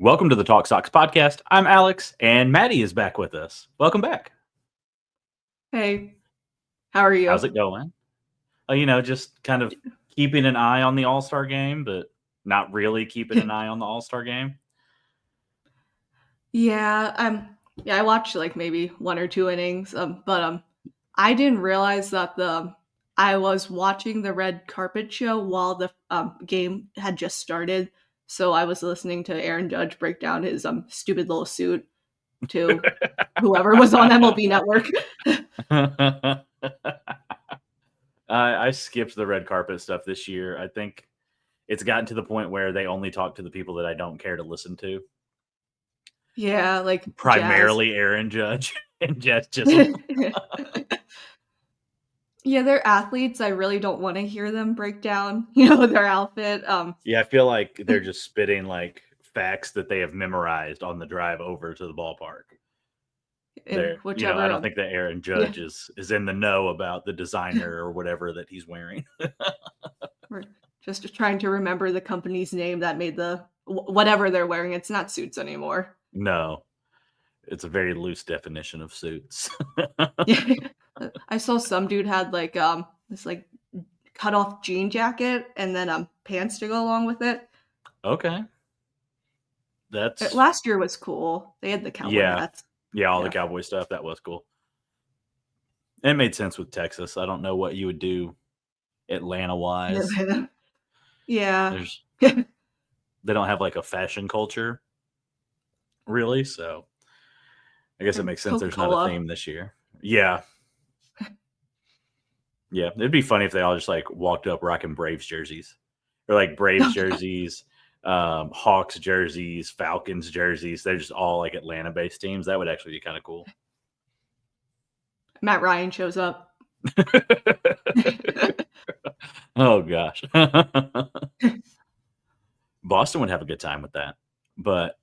Welcome to the Talk Sox podcast. I'm Alex, and Maddie is back with us. Welcome back. Hey, how are you? How's it going? Just kind of keeping an eye on the All-Star game, but not really keeping an eye on the All-Star game. Yeah, I watched like maybe one or two innings, but I didn't realize that I was watching the red carpet show while the game had just started. So I was listening to Aaron Judge break down his stupid little suit to whoever was on MLB Network. I skipped the red carpet stuff this year. I think it's gotten to the point where they only talk to the people that I don't care to listen to. Yeah, like Jazz. Primarily Aaron Judge and Jazz Chisholm. Yeah, they're athletes. I really don't want to hear them break down, their outfit. Yeah, I feel like they're just spitting like facts that they have memorized on the drive over to the ballpark. In I whichever don't think that Aaron yeah. Judge is in the know about the designer or whatever that he's wearing. We're just trying to remember the company's name that made the whatever they're wearing. It's not suits anymore. No, it's a very loose definition of suits. Yeah. I saw some dude had like this like cut off jean jacket and then pants to go along with it. Okay, that's Last year was cool. They had the cowboy yeah, hats. yeah. All the Yeah. cowboy stuff that was cool. It made sense with Texas. I don't know what you would do Atlanta wise. Yeah. There's they don't have like a fashion culture really, so I guess it makes sense. There's not a Coca-Cola. theme this year. Yeah, yeah. It'd be funny if they all just like walked up rocking Braves jerseys, or like Braves jerseys, Hawks jerseys, Falcons jerseys. They're just all like Atlanta-based teams. That would actually be kind of cool. Matt Ryan shows up. Oh gosh, Boston would have a good time with that, but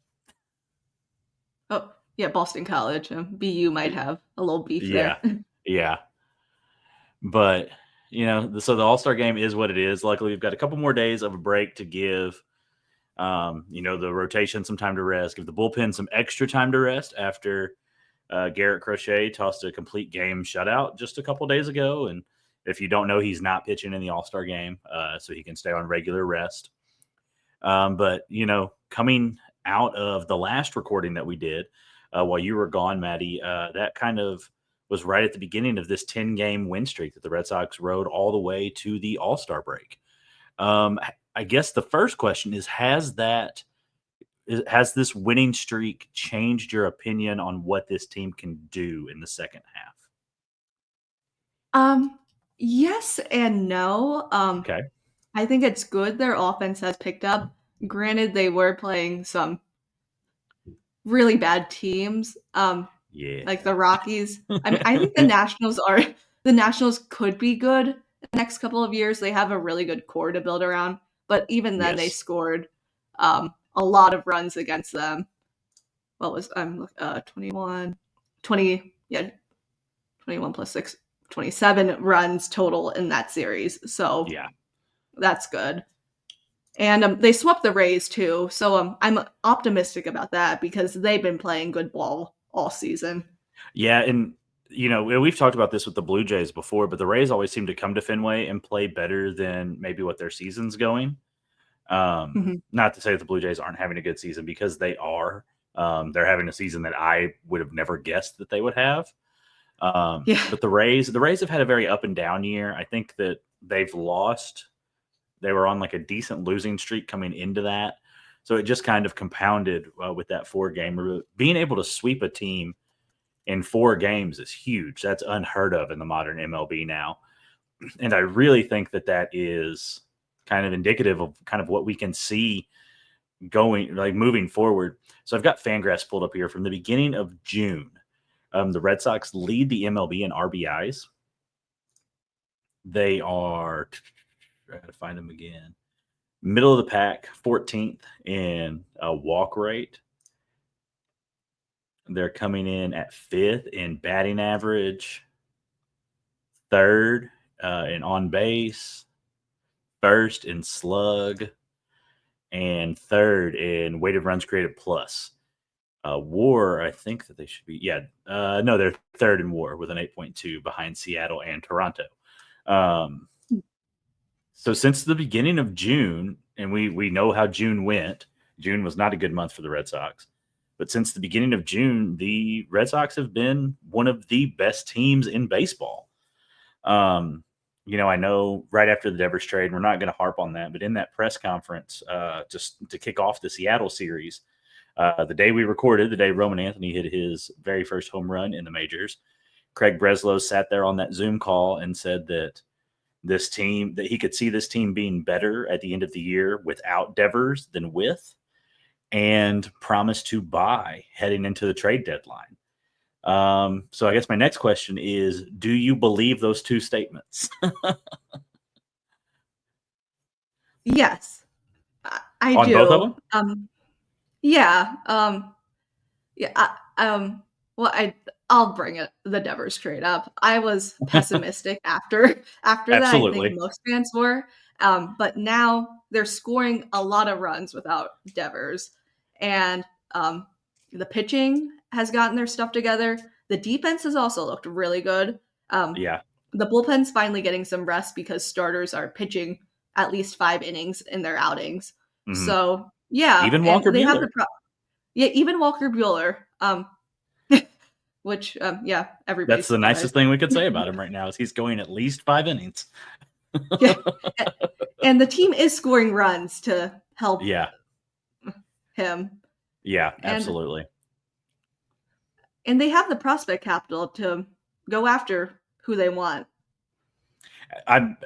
Oh, yeah, Boston College. BU might have a little beef yeah, there. yeah. But so the All Star game is what it is. Luckily, we've got a couple more days of a break to give. The rotation some time to rest, give the bullpen some extra time to rest after Garrett Crochet tossed a complete game shutout just a couple days ago. And if you don't know, he's not pitching in the All-Star game, so he can stay on regular rest. But coming out of the last recording that we did while you were gone, Maddie, that kind of was right at the beginning of this 10-game win streak that the Red Sox rode all the way to the All-Star break. I guess the first question is, has this winning streak changed your opinion on what this team can do in the second half? Yes and no. Okay. I think it's good their offense has picked up. Granted, they were playing some really bad teams, Yeah. like the Rockies. I mean, I think the Nationals could be good the next couple of years. They have a really good core to build around, but even then, they Yes. scored a lot of runs against them. What was 21, 20, yeah, 21 plus 6, 27 runs total in that series. So Yeah. that's good. And they swept the Rays too, so I'm optimistic about that because they've been playing good ball all season. Yeah, and we've talked about this with the Blue Jays before, but the Rays always seem to come to Fenway and play better than maybe what their season's going. Mhm. Not to say that the Blue Jays aren't having a good season, because they are. They're having a season that I would have never guessed that they would have. Yeah. But the Rays have had a very up and down year. I think that they've lost. They were on like a decent losing streak coming into that. So it just kind of compounded with that 4-game. Being able to sweep a team in 4 games is huge. That's unheard of in the modern MLB now. And I really think that is kind of indicative of kind of what we can see moving forward. So I've got Fangraphs pulled up here from the beginning of June. The Red Sox lead the MLB in RBIs. They are, I got to find them again, middle of the pack, 14th in walk rate. They're coming in at 5th in batting average, 3rd in on base, 1st in slug, and third in weighted runs created plus. WAR, I think that they should be. Yeah, no, they're third in WAR with an 8.2 behind Seattle and Toronto. So since the beginning of June, and we know how June went. June was not a good month for the Red Sox. But since the beginning of June, the Red Sox have been one of the best teams in baseball. I know right after the Devers trade, we're not going to harp on that, but in that press conference, just to kick off the Seattle series, the day we recorded, the day Roman Anthony hit his very first home run in the majors, Craig Breslow sat there on that Zoom call and said that he could see this team being better at the end of the year without Devers than with, and promised to buy heading into the trade deadline. So I guess my next question is, do you believe those two statements? Yes, I On both of do. them? Yeah. Yeah. Well, I'll bring the Devers trade up. I was pessimistic after that. I think Absolutely. most fans were. But now they're scoring a lot of runs without Devers, and the pitching has gotten their stuff together. The defense has also looked really good. Yeah. The bullpen's finally getting some rest because starters are pitching at least 5 innings in their outings. Mm-hmm. So yeah, Even and Walker they have Buehler. yeah, even Walker Buehler, which yeah, everybody's That's the nicest surprised. thing we could say about him right now is he's going at least 5 innings. Yeah, and the team is scoring runs to help Yeah. him, Yeah, and absolutely. they have the prospect capital to go after who they want.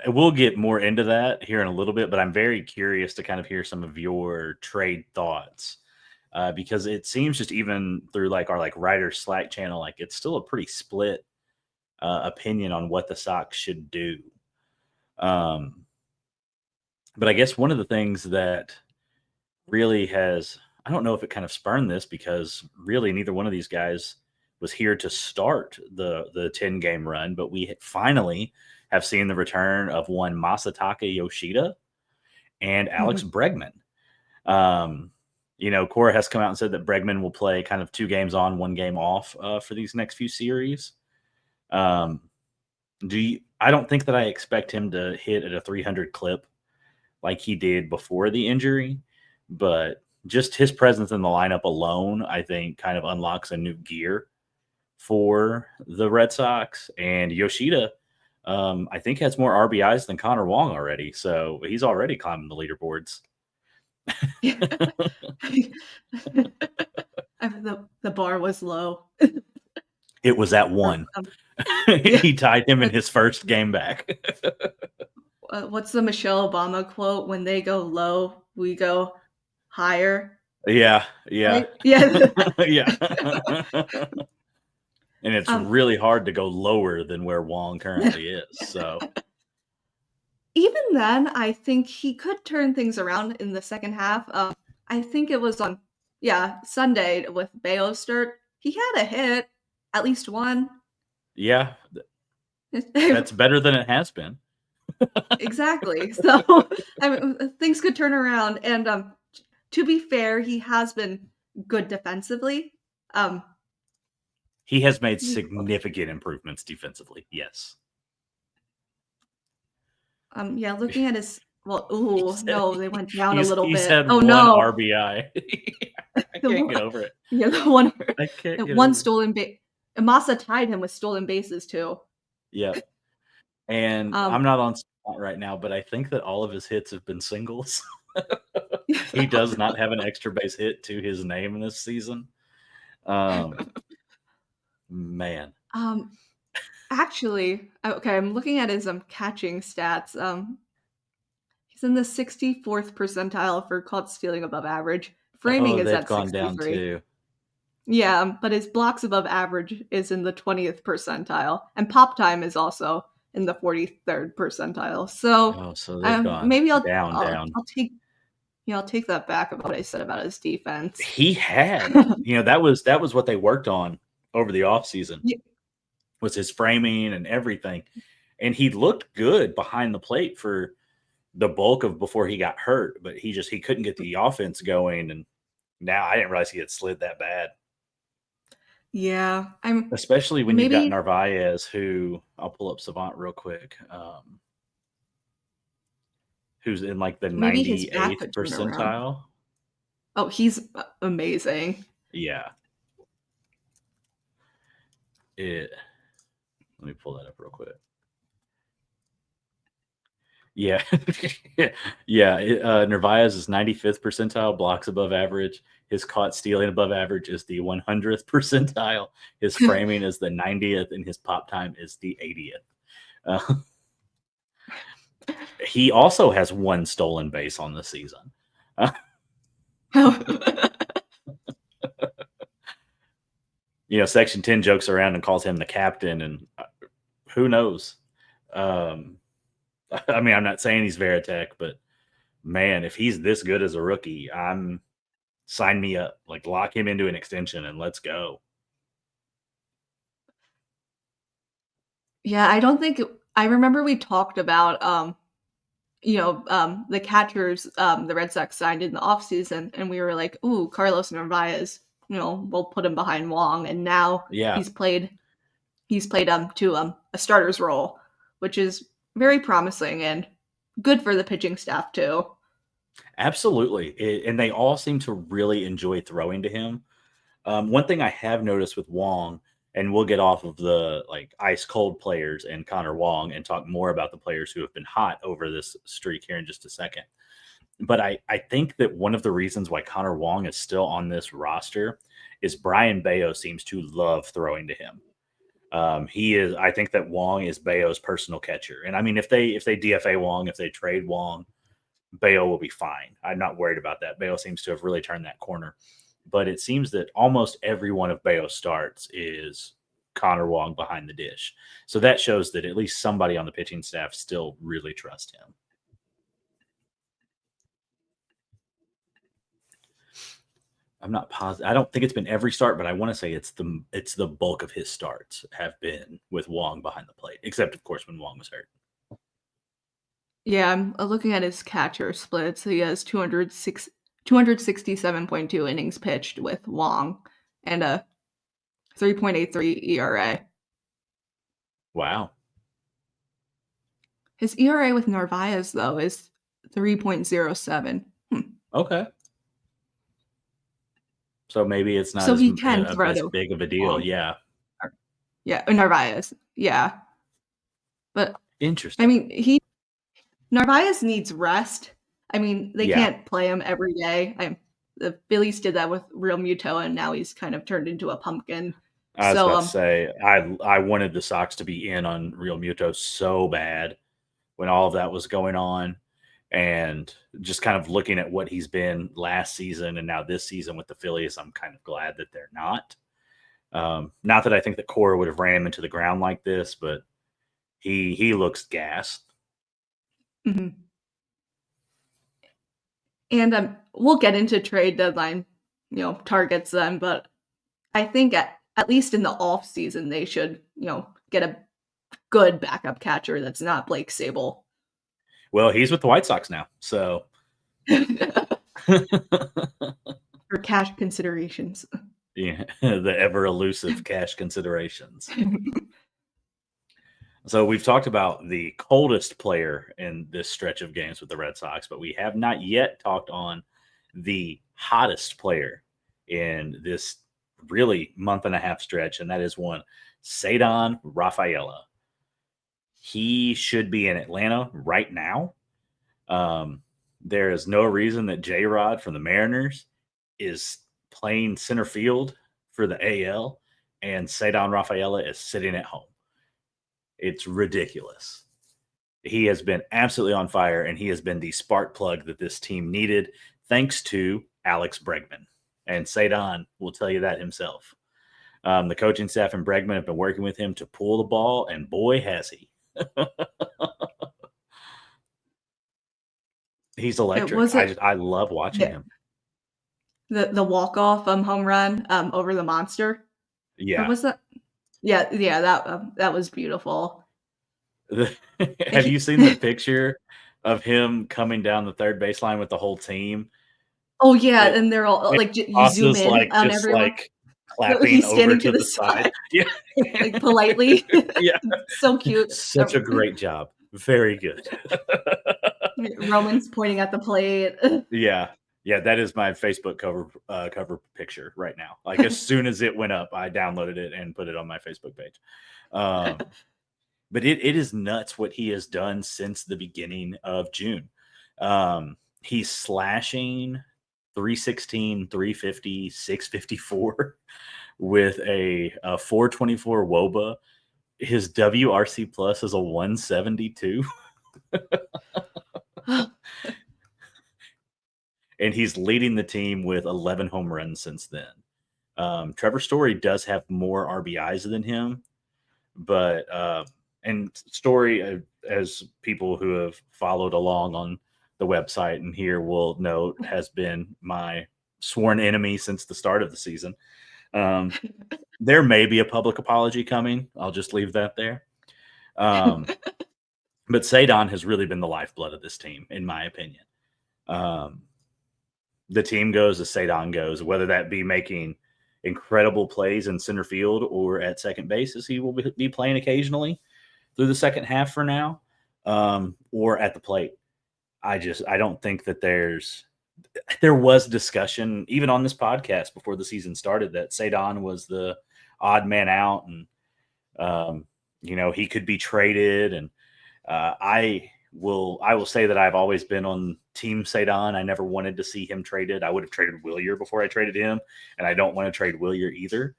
We'll get more into that here in a little bit, but I'm very curious to kind of hear some of your trade thoughts. Because it seems just even through like our writer Slack channel, like it's still a pretty split opinion on what the Sox should do. But I guess one of the things that really has, I don't know if it kind of spurned this, because really neither one of these guys was here to start the 10-game run, but we finally have seen the return of one Masataka Yoshida and Alex Bregman. Cora has come out and said that Bregman will play kind of 2 games on, 1 game off for these next few series. I don't think that I expect him to hit at a 300 clip like he did before the injury, but just his presence in the lineup alone, I think, kind of unlocks a new gear for the Red Sox. And Yoshida, I think, has more RBIs than Connor Wong already, so he's already climbing the leaderboards. The bar was low. It was at 1. He tied him in his first game back. What's the Michelle Obama quote? When they go low, we go higher. Yeah. Right? Yeah. Yeah. And it's really hard to go lower than where Wong currently is. So even then, I think he could turn things around in the second half. I think it was on Sunday with Bayo start. He had a hit, at least one. Yeah, that's better than it has been. Exactly. So things could turn around. And to be fair, he has been good defensively. He has made significant improvements defensively. Yes. Looking at his no, they went down a little He's bit. had Oh 1 no, RBI. I can't get over it. Yeah, the one. I can't get one over stolen base. Massa tied him with stolen bases too. Yep. And I'm not on spot right now, but I think that all of his hits have been singles. He does not have an extra base hit to his name this season. Man. Actually, okay, I'm looking at his catching stats. He's in the 64th percentile for caught stealing above average. Framing is They've at gone down 63. too. Yeah, but his blocks above average is in the 20th percentile, and pop time is also in the 43rd percentile. So, they've gone maybe I'll down. I'll take that back about what I said about his defense. He had, that was what they worked on over the offseason, was his framing and everything. And he looked good behind the plate for, the bulk of before he got hurt, but he couldn't get the offense going, and now I didn't realize he had slid that bad. Yeah, I'm Especially when you've got maybe Narvaez, who I'll pull up Savant real quick, who's in like the maybe his back 98th could turn around. percentile. Oh, he's amazing. Yeah, it. Let me pull that up real quick. Yeah, yeah. Narvaez is 95th percentile, blocks above average. His caught stealing above average is the 100th percentile. His framing is the 90th, and his pop time is the 80th. Uh, he also has one stolen base on the season. Section 10 jokes around and calls him the captain, and who knows? I mean, I'm not saying he's Veritek, but man, if he's this good as a rookie, sign me up. Like, lock him into an extension and let's go. Yeah, I don't think I remember we talked about the catchers the Red Sox signed in the offseason, and we were like, "Ooh, Carlos Narvaez, we'll put him behind Wong." And now Yeah, he's played to a starter's role, which is very promising and good for the pitching staff too. absolutely. And they all seem to really enjoy throwing to him. One thing I have noticed with Wong, and we'll get off of the like ice cold players and Connor Wong and talk more about the players who have been hot over this streak here in just a second. But I think that one of the reasons why Connor Wong is still on this roster is Brian Bayo seems to love throwing to him. He is. I think that Wong is Bayo's personal catcher, and I mean, if they DFA Wong, if they trade Wong, Bayo will be fine. I'm not worried about that. Bayo seems to have really turned that corner, but it seems that almost every one of Bayo's starts is Connor Wong behind the dish. So that shows that at least somebody on the pitching staff still really trusts him. I'm not positive. I don't think it's been every start, but I want to say it's the bulk of his starts have been with Wong behind the plate, except of course when Wong was hurt. Yeah, I'm looking at his catcher splits. He has 267.2 innings pitched with Wong and a 3.83 ERA. Wow. His ERA with Narvaez, though, is 3.07. Okay. So maybe it's not So he can throw as to big of a deal. Wong. Yeah. Yeah, Narvaez. Yeah. But, I Interesting. mean, Narvaez needs rest. I mean, they Yeah. can't play him every day. The Phillies did that with Real Muto, and now he's kind of turned into a pumpkin. I was So, about to say I wanted the Sox to be in on Real Muto so bad when all of that was going on, and just kind of looking at what he's been last season and now this season with the Phillies, I'm kind of glad that they're not. Not that I think that Cora would have ran him into the ground like this, but he looks gassed. mhm. And we'll get into trade deadline, targets then. But I think at least in the off season, they should, get a good backup catcher that's not Blake Sable. Well, he's with the White Sox now, so For cash considerations. yeah, the ever elusive cash considerations. So we've talked about the coldest player in this stretch of games with the Red Sox, but we have not yet talked on the hottest player in this really month and a half stretch, and that is one Ceddanne Rafaela. He should be in Atlanta right now. There is no reason that J Rod from the Mariners is playing center field for the AL and Ceddanne Rafaela is sitting at home. It's ridiculous. He has been absolutely on fire, and he has been the spark plug that this team needed, thanks to Alex Bregman. And Ceddanne will tell you that himself. The coaching staff and Bregman have been working with him to pull the ball, and boy, has he. He's It electric. was it I love watching the him. the walk off home run over the monster, or Yeah. was that? Yeah, that was beautiful. Have you seen the picture of him coming down the third baseline with the whole team. Oh, yeah, It, and they're all, it like, you zoom Austin's in like on just everyone. like No, clapping he's over standing to to the the side. side, Yeah. like, politely. Yeah. So cute. Such a great job. Very good. Roman's pointing at the plate. Yeah. Yeah, that is my Facebook cover picture right now. Like as soon as it went up, I downloaded it and put it on my Facebook page. Um, but it is nuts what he has done since the beginning of June. He's slashing 316, 350, 654 with a 424 WOBA. His WRC plus is a 172. And he's leading the team with 11 home runs since then. Trevor Story does have more RBIs than him, but and Story, as people who have followed along on the website and here will note, has been my sworn enemy since the start of the season. There may be a public apology coming. I'll just leave that there. But Sadon has really been the lifeblood of this team, in my opinion. The team goes as Sadon goes, whether that be making incredible plays in center field or at second base, as he will be playing occasionally through the second half for now, or at the plate. I don't think that there was discussion even on this podcast before the season started that Sadon was the odd man out, and he could be traded. And I will say that I've always been on Team Sadon. I never wanted to see him traded. I would have traded Willier before I traded him, and I don't want to trade Willier either.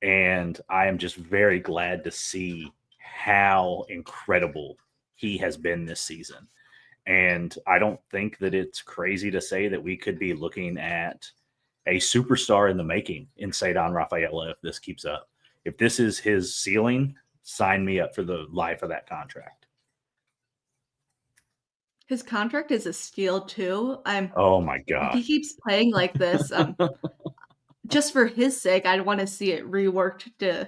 And I am just very glad to see how incredible he has been this season. And I don't think that it's crazy to say that we could be looking at a superstar in the making in Sadon Rafaela if this keeps up. If this is his ceiling, sign me up for the life of that contract. His contract is a steal too. Oh my If God. he keeps playing like this, just for his sake, I'd want to see it reworked to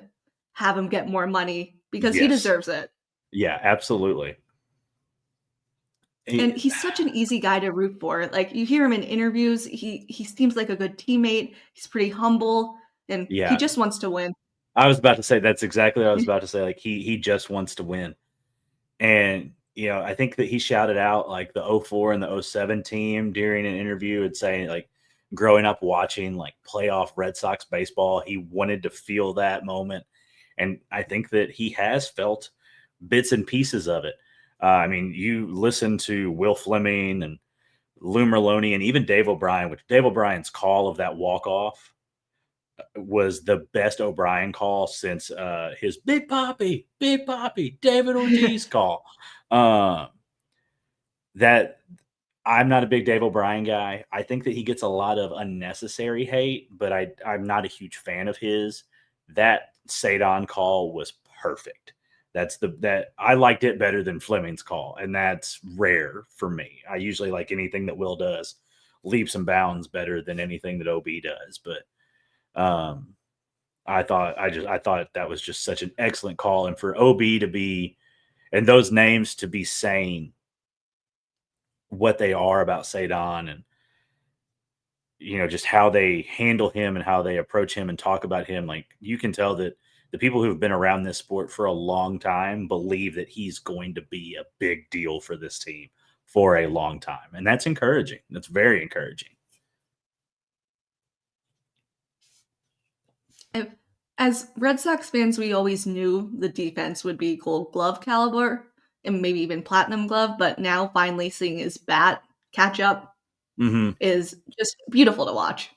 have him get more money because he Yes. deserves it. Yeah, absolutely. And he's such an easy guy to root for. Like you hear him in interviews, he seems like a good teammate. He's pretty humble and he Yeah. just wants to win. I was about to say that's exactly what I was about to say. Like he just wants to win. And I think that he shouted out like the 04 and the 07 team during an interview and saying like growing up watching like playoff Red Sox baseball, he wanted to feel that moment. And I think that he has felt bits and pieces of it. I mean, you listen to Will Fleming and Lou Merlone and even Dave O'Brien, which Dave O'Brien's call of that walk-off was the best O'Brien call since his Big Papi, David Ortiz call. That I'm not a big Dave O'Brien guy. I think that he gets a lot of unnecessary hate, but I'm not a huge fan of his. That Sadon call was perfect. That I liked it better than Fleming's call, and that's rare for me. I usually like anything that Will does leaps and bounds better than anything that OB does. But I thought that was just such an excellent call, and for OB to be and those names to be saying what they are about Sadon and just how they handle him and how they approach him and talk about him, like you can tell that the people who've been around this sport for a long time believe that he's going to be a big deal for this team for a long time, and that's encouraging. That's very encouraging. As Red Sox fans, we always knew the defense would be Gold Glove caliber and maybe even Platinum Glove, but now finally seeing his bat catch up Mm-hmm. is just beautiful to watch.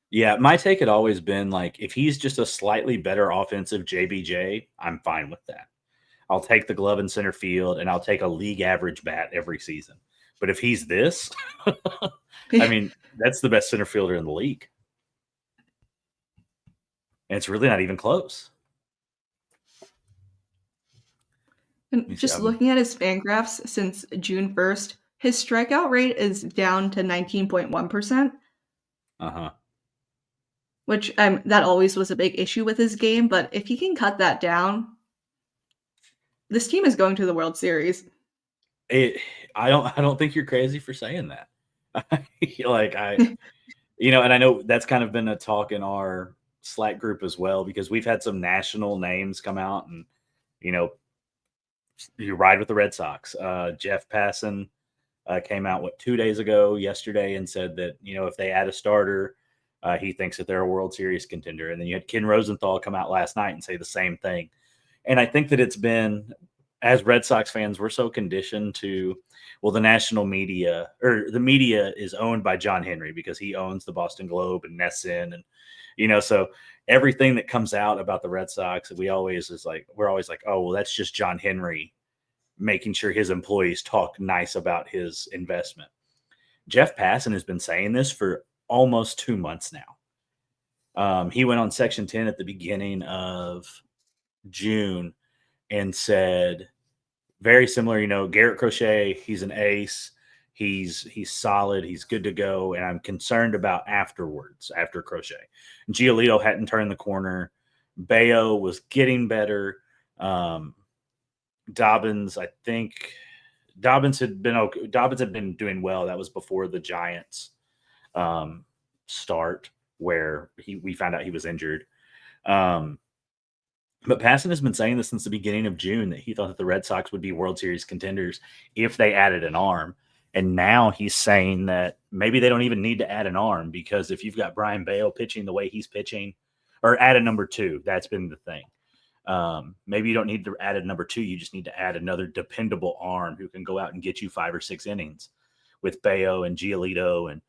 Yeah, my take had always been like if he's just a slightly better offensive JBJ, I'm fine with that. I'll take the glove in center field and I'll take a league average bat every season. But if he's this, I mean, that's the best center fielder in the league. And it's really not even close. And just looking at his fan graphs since June 1st, his strikeout rate is down to 19.1%. Uh-huh. Which that always was a big issue with his game, but if he can cut that down, this team is going to the World Series. It I don't think you're crazy for saying that. Like, and I know that's kind of been a talk in our Slack group as well, because we've had some national names come out and, you know, you ride with the Red Sox. Jeff Passan came out, 2 days ago, yesterday, and said that, if they add a starter, he thinks that they're a World Series contender. And then you had Ken Rosenthal come out last night and say the same thing. And I think that it's been, as Red Sox fans, we're so conditioned to, well, the national media, or the media is owned by John Henry because he owns the Boston Globe and NESN. And, so everything that comes out about the Red Sox, we're always like, oh, well, that's just John Henry making sure his employees talk nice about his investment. Jeff Passan has been saying this for almost 2 months now. He went on Section 10 at the beginning of June and said very similar, Garrett Crochet, he's an ace. He's solid. He's good to go. And I'm concerned about afterwards, after Crochet. Giolito hadn't turned the corner. Bayo was getting better. Dobbins, I think Dobbins had been doing well. That was before the Giants start, where we found out he was injured. But Passan has been saying this since the beginning of June, that he thought that the Red Sox would be World Series contenders if they added an arm. And now he's saying that maybe they don't even need to add an arm, because if you've got Brian Bale pitching the way he's pitching, or add a number two, that's been the thing. Maybe you don't need to add a number two. You just need to add another dependable arm who can go out and get you 5 or 6 innings with Bayo and Giolito. And,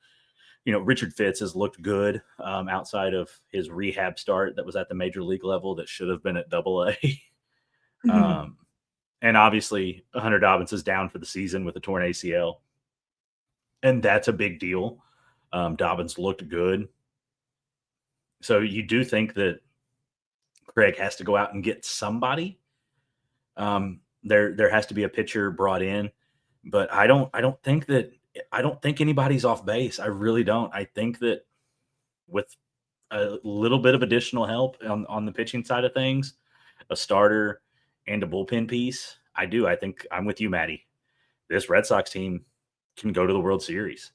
Richard Fitz has looked good outside of his rehab start that was at the major league level that should have been at AA. And obviously, Hunter Dobbins is down for the season with a torn ACL. And that's a big deal. Dobbins looked good. So you do think that Craig has to go out and get somebody. There has to be a pitcher brought in, but I don't think anybody's off base. I really don't. I think that with a little bit of additional help on the pitching side of things, a starter and a bullpen piece, I think I'm with you, Maddie. This Red Sox team can go to the World Series.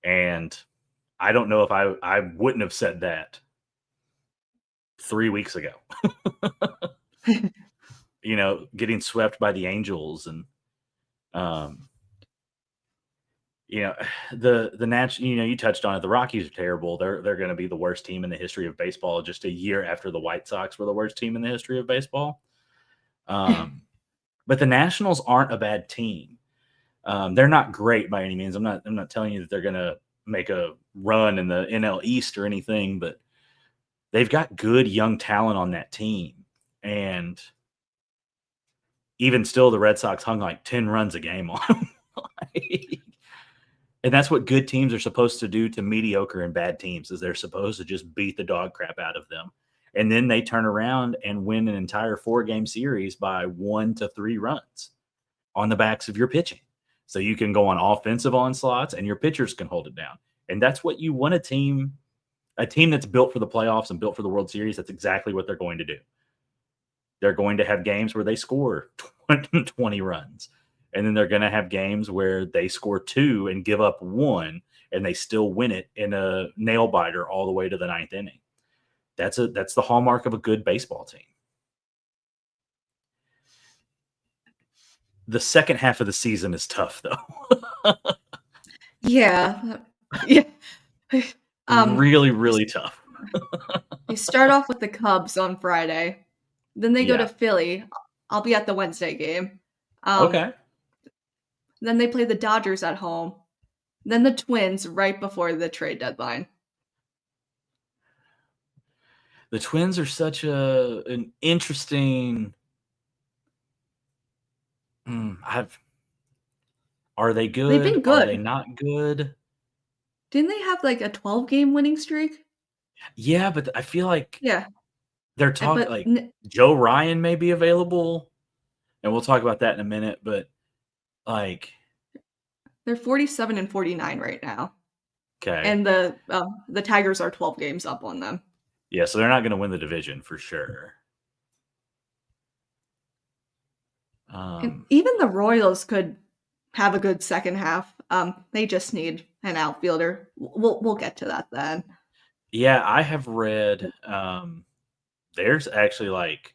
And I don't know if I wouldn't have said that 3 weeks ago. Getting swept by the Angels, and the national. You touched on it. The Rockies are terrible. They're going to be the worst team in the history of baseball, just a year after the White Sox were the worst team in the history of baseball. But the Nationals aren't a bad team. They're not great by any means. I'm not telling you that they're going to make a run in the NL East or anything, but they've got good young talent on that team. And even still, the Red Sox hung like 10 runs a game on them. And that's what good teams are supposed to do to mediocre and bad teams, is they're supposed to just beat the dog crap out of them. And then they turn around and win an entire 4-game series by 1 to 3 runs on the backs of your pitching. So you can go on offensive onslaughts and your pitchers can hold it down. And that's what you want a team that's built for the playoffs and built for the World Series. That's exactly what they're going to do. They're going to have games where they score 20 runs. And then they're going to have games where they score 2 and give up 1, and they still win it in a nail biter all the way to the 9th inning. That's the hallmark of a good baseball team. The second half of the season is tough, though. Yeah. Really, really tough. They start off with the Cubs on Friday. Then they go to Philly. I'll be at the Wednesday game. Okay. Then they play the Dodgers at home. Then the Twins right before the trade deadline. The Twins are such an interesting. Are they good? They've been good. Are they not good? Didn't they have like a 12-game winning streak? Yeah, but I feel like they're talking like Joe Ryan may be available, and we'll talk about that in a minute. But like, they're 47 and 49 right now. Okay, and the Tigers are 12 games up on them. Yeah, so they're not going to win the division for sure. And even the Royals could have a good second half. They just need an outfielder. We'll get to that then. Yeah, I have read there's actually like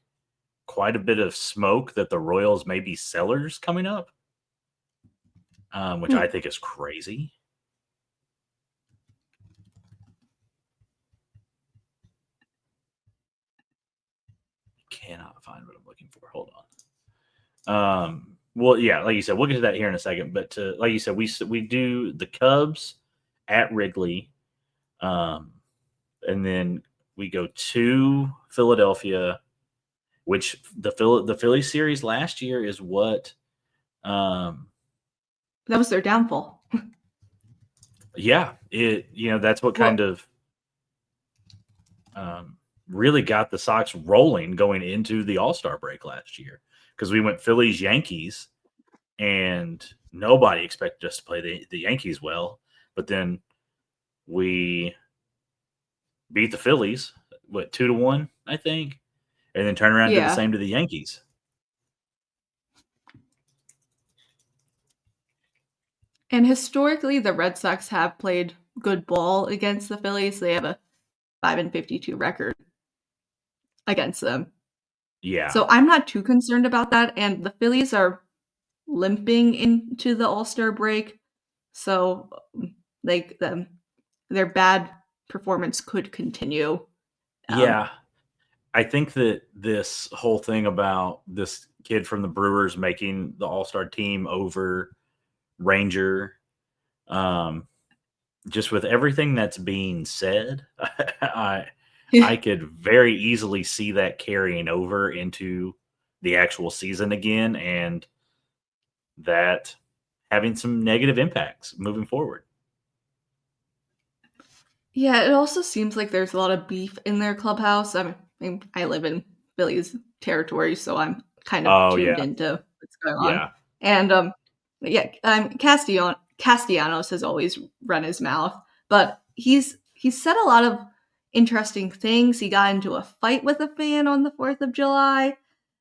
quite a bit of smoke that the Royals may be sellers coming up, which I Hmm. think is crazy. Cannot find what I'm looking for. Hold on. Well, yeah, like you said, we'll get to that here in a second. But like you said, we do the Cubs at Wrigley, and then we go to Philadelphia, which the Philly series last year is what. That was their downfall. Yeah, that's what kind Well, of really got the Sox rolling going into the All-Star break last year, because we went Phillies Yankees and nobody expected us to play the Yankees well, but then we beat the Phillies, what, 2-1, I think, and then turn around and did the yeah. same to the Yankees. And historically, the Red Sox have played good ball against the Phillies. They have a 5-52 record against them. Yeah, So I'm not too concerned about that. And the Phillies are limping into the All-Star break. So like their bad performance could continue. Um, yeah. I think that this whole thing about this kid from the Brewers making the All-Star team over Ranger, um, just with everything that's being said, I I could very easily see that carrying over into the actual season again, and that having some negative impacts moving forward. Yeah, it also seems like there's a lot of beef in their clubhouse. I live in Philly's territory, so I'm kind of Oh tuned yeah, into what's going on. yeah. And yeah, Castellanos has always run his mouth, but he's said a lot of interesting things. He got into a fight with a fan on the 4th of July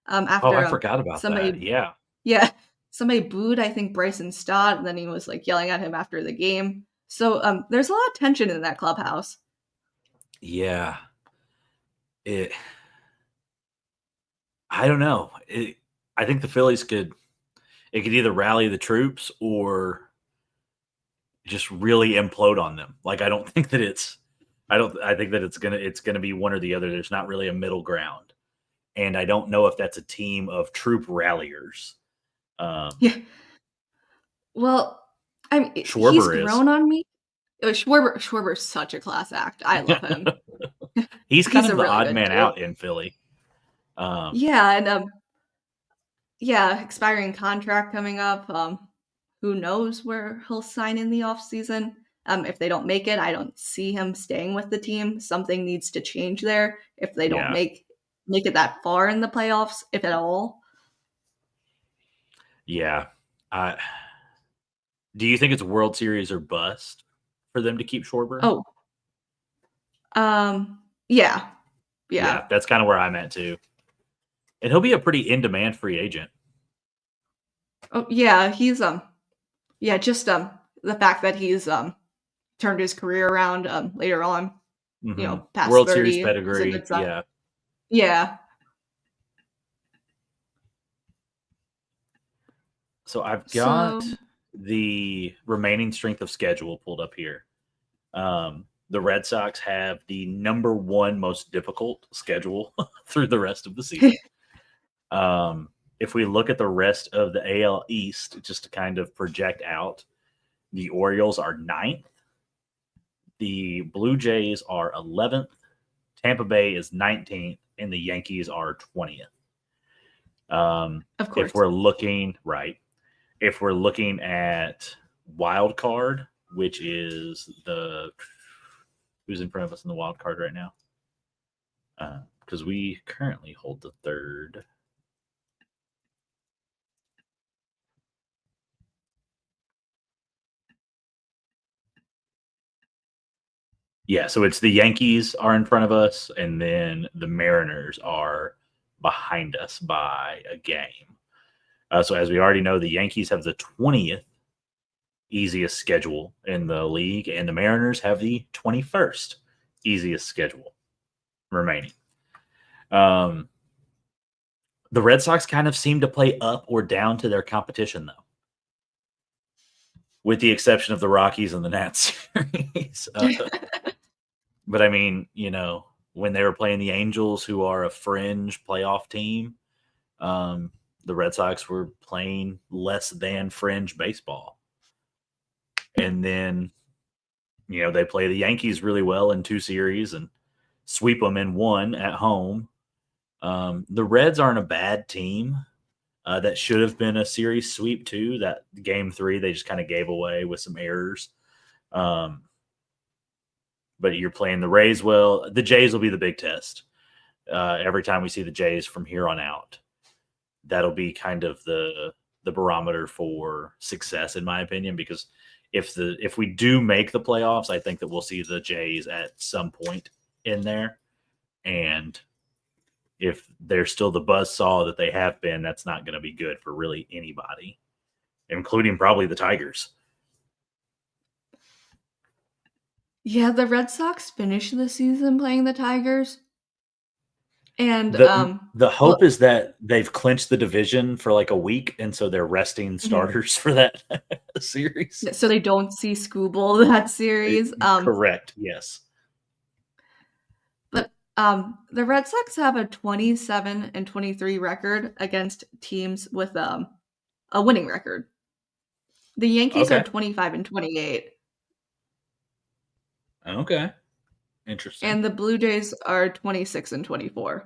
Oh, after I forgot about that. somebody Yeah, yeah, somebody booed, I think, Bryson Stott, and then he was like yelling at him after the game. So there's a lot of tension in that clubhouse. yeah. It. I don't know. I think the Phillies could. It could either rally the troops or just really implode on them. Like, I don't think that it's. I don't. I think that it's gonna be one or the other. There's not really a middle ground, and I don't know if that's a team of troop ralliers. Um, Yeah. Well, he's Schwarber is. grown on me. Schwarber's such a class act. I love him. He's kind He's of a the really odd good man dude. out in Philly. Um, Yeah, and yeah, expiring contract coming up. Who knows where he'll sign in the off season? If they don't make it, I don't see him staying with the team. Something needs to change there if they don't yeah, make it that far in the playoffs, if at all. yeah. I Do you think it's World Series or bust for them to keep Schwarber? Oh, yeah, Yeah, yeah. that's kind of where I'm at too. And he'll be a pretty in-demand free agent. Oh, yeah. He's yeah, just the fact that he's turned his career around later on, past World Series 30 is a pedigree. good sign. Yeah. Yeah. So I've So, got the remaining strength of schedule pulled up here. The Red Sox have the number one most difficult schedule through the rest of the season. If we look at the rest of the AL East, just to kind of project out, the Orioles are ninth, the Blue Jays are 11th, Tampa Bay is 19th, and the Yankees are 20th. of If course. we're looking right, if we're looking at wild card, which is the who's in front of us in the wild card right now, because we currently hold the third. Yeah, so it's the Yankees are in front of us, and then the Mariners are behind us by a game. So as we already know, the Yankees have the 20th easiest schedule in the league, and the Mariners have the 21st easiest schedule remaining. The Red Sox kind of seem to play up or down to their competition, though, with the exception of the Rockies and the Nats series. But I mean, when they were playing the Angels, who are a fringe playoff team, the Red Sox were playing less than fringe baseball. And then, they play the Yankees really well in 2 series and sweep them in 1 at home. The Reds aren't a bad team. That should have been a series sweep too. That game 3, they just kind of gave away with some errors. But you're playing the Rays well. The Jays will be the big test. Every time we see the Jays from here on out, that'll be kind of the barometer for success, in my opinion, because if we do make the playoffs, I think that we'll see the Jays at some point in there. And if they're still the buzzsaw that they have been, that's not going to be good for really anybody, including probably the Tigers. Yeah, the Red Sox finished the season playing the Tigers. And the hope is that they've clinched the division for like a week, and so they're resting starters for that series. So they don't see Scooble that series. Correct. Yes. But the Red Sox have a 27-23 record against teams with a winning record. The Yankees are 25-28. Okay. Interesting. And the Blue Jays are 26-24.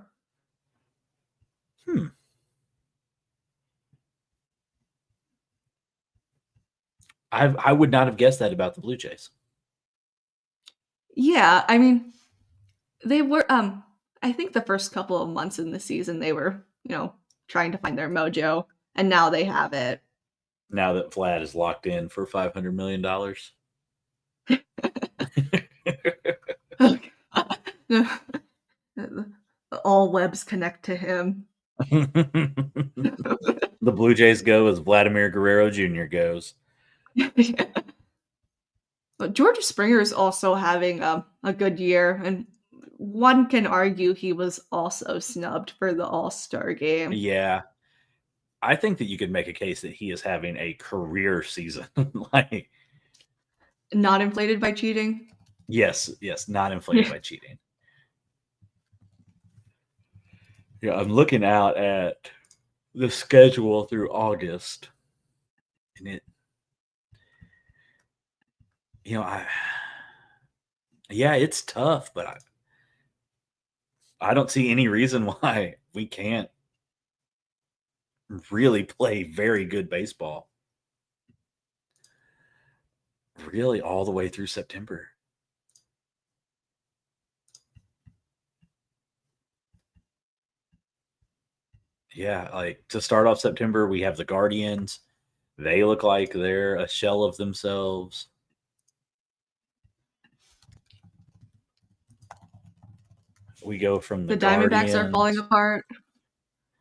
I would not have guessed that about the Blue Jays. Yeah, I mean, they were I think the first couple of months in the season they were, trying to find their mojo, and now they have it. Now that Vlad is locked in for $500 million. All webs connect to him. The Blue Jays go as Vladimir Guerrero Jr. goes. But George Springer is also having a good year, and one can argue he was also snubbed for the All-Star game. Yeah. I think that you could make a case that he is having a career season. Like, not inflated by cheating? Yes, not inflated by cheating. Yeah, I'm looking out at the schedule through August, and it's tough, but I don't see any reason why we can't really play very good baseball really all the way through September. Yeah, like to start off September, we have the Guardians. They look like they're a shell of themselves. We go from the Diamondbacks are falling apart.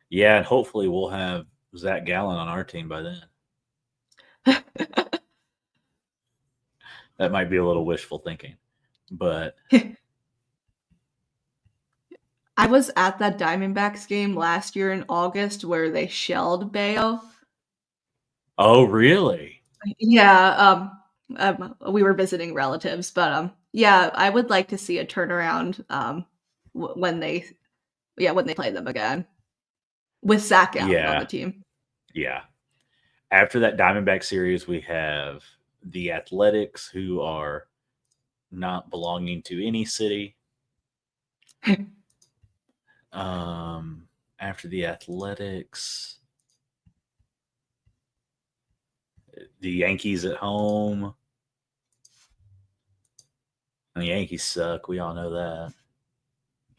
Yeah, and hopefully we'll have Zach Gallen on our team by then. That might be a little wishful thinking, but I was at that Diamondbacks game last year in August where they shelled Bayo. Oh, really? Yeah, we were visiting relatives, but yeah, I would like to see a turnaround when they play them again with Zach Gallen on the team. Yeah. After that Diamondback series, we have the Athletics, who are not belonging to any city. After the Athletics, the Yankees at home. And the Yankees suck. We all know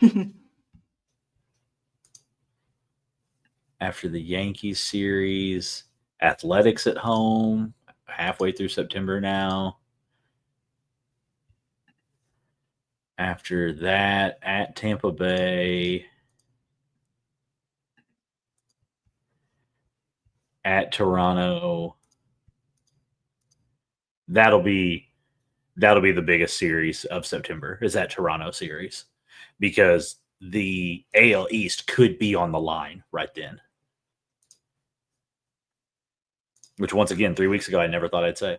that. After the Yankees series, Athletics at home, halfway through September now. After that, at Tampa Bay. at Toronto. That'll be the biggest series of September, is that Toronto series, because the AL East could be on the line right then. Which, once again, 3 weeks ago, I never thought I'd say.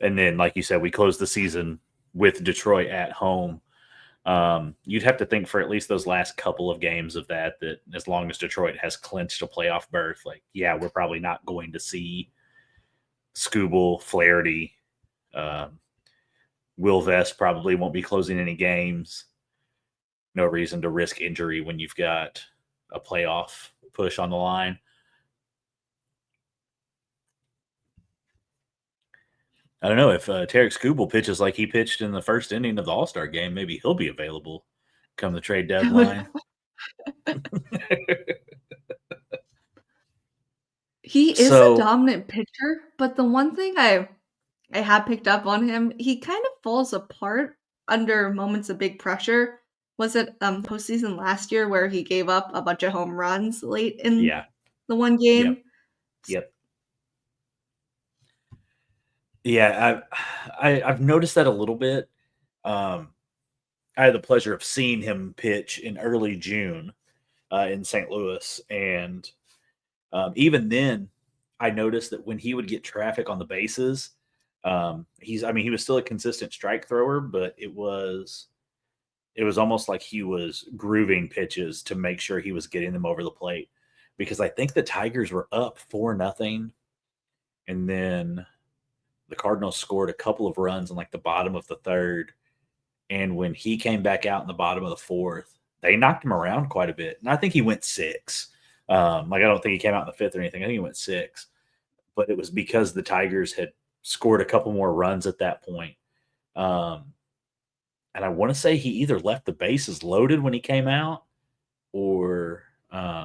And then, like you said, we closed the season with Detroit at home. You'd have to think for at least those last couple of games of that as long as Detroit has clinched a playoff berth, like, yeah, we're probably not going to see Skubal, Flaherty, Will Vest probably won't be closing any games. No reason to risk injury when you've got a playoff push on the line. I don't know if Tarek Skubal pitches like he pitched in the first inning of the All-Star game. Maybe he'll be available come the trade deadline. He is a dominant pitcher, but the one thing I have picked up on him, he kind of falls apart under moments of big pressure. Was it postseason last year where he gave up a bunch of home runs late in the one game? Yep. Yeah, I've noticed that a little bit. I had the pleasure of seeing him pitch in early June in St. Louis, and even then, I noticed that when he would get traffic on the bases, he was still a consistent strike thrower, but it was almost like he was grooving pitches to make sure he was getting them over the plate, because I think the Tigers were up 4-0, and then the Cardinals scored a couple of runs in like the bottom of the third. And when he came back out in the bottom of the fourth, they knocked him around quite a bit. And I think he went 6. I don't think he came out in the fifth or anything. I think he went 6. But it was because the Tigers had scored a couple more runs at that point. And I want to say he either left the bases loaded when he came out, or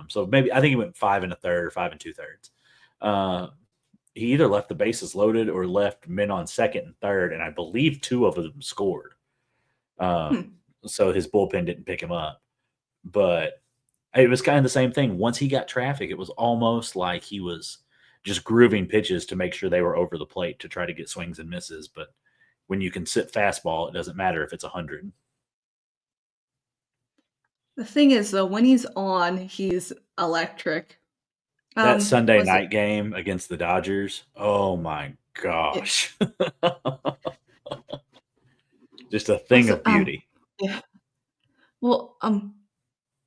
so maybe I think he went 5 1/3 or 5 2/3. He either left the bases loaded or left men on second and third, and I believe 2 of them scored. So his bullpen didn't pick him up. But it was kind of the same thing. Once he got traffic, it was almost like he was just grooving pitches to make sure they were over the plate to try to get swings and misses. But when you can sit fastball, it doesn't matter if it's 100. The thing is, though, when he's on, he's electric. That Sunday night game against the Dodgers, oh my gosh. Just a thing of beauty. Yeah. Well,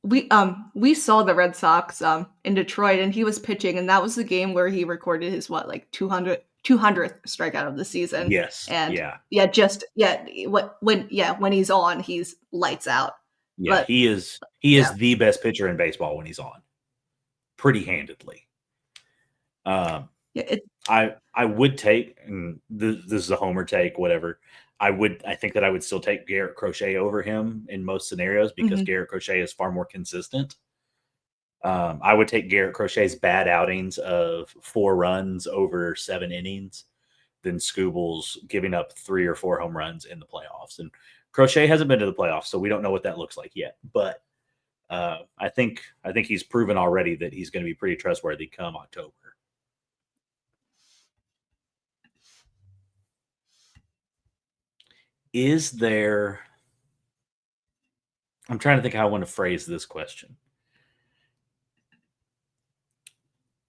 we saw the Red Sox in Detroit, and he was pitching, and that was the game where he recorded his 200th strikeout of the season. Yes. And when he's on, he's lights out. Yeah, but he is the best pitcher in baseball when he's on, pretty handedly. I would take, and this is a homer take, whatever. I think that I would still take Garrett Crochet over him in most scenarios, because Garrett Crochet is far more consistent. I would take Garrett Crochet's bad outings of 4 runs over 7 innings than Skubal's giving up 3 or 4 home runs in the playoffs. And Crochet hasn't been to the playoffs, so we don't know what that looks like yet. But I think he's proven already that he's going to be pretty trustworthy come October. Is there... I'm trying to think how I want to phrase this question.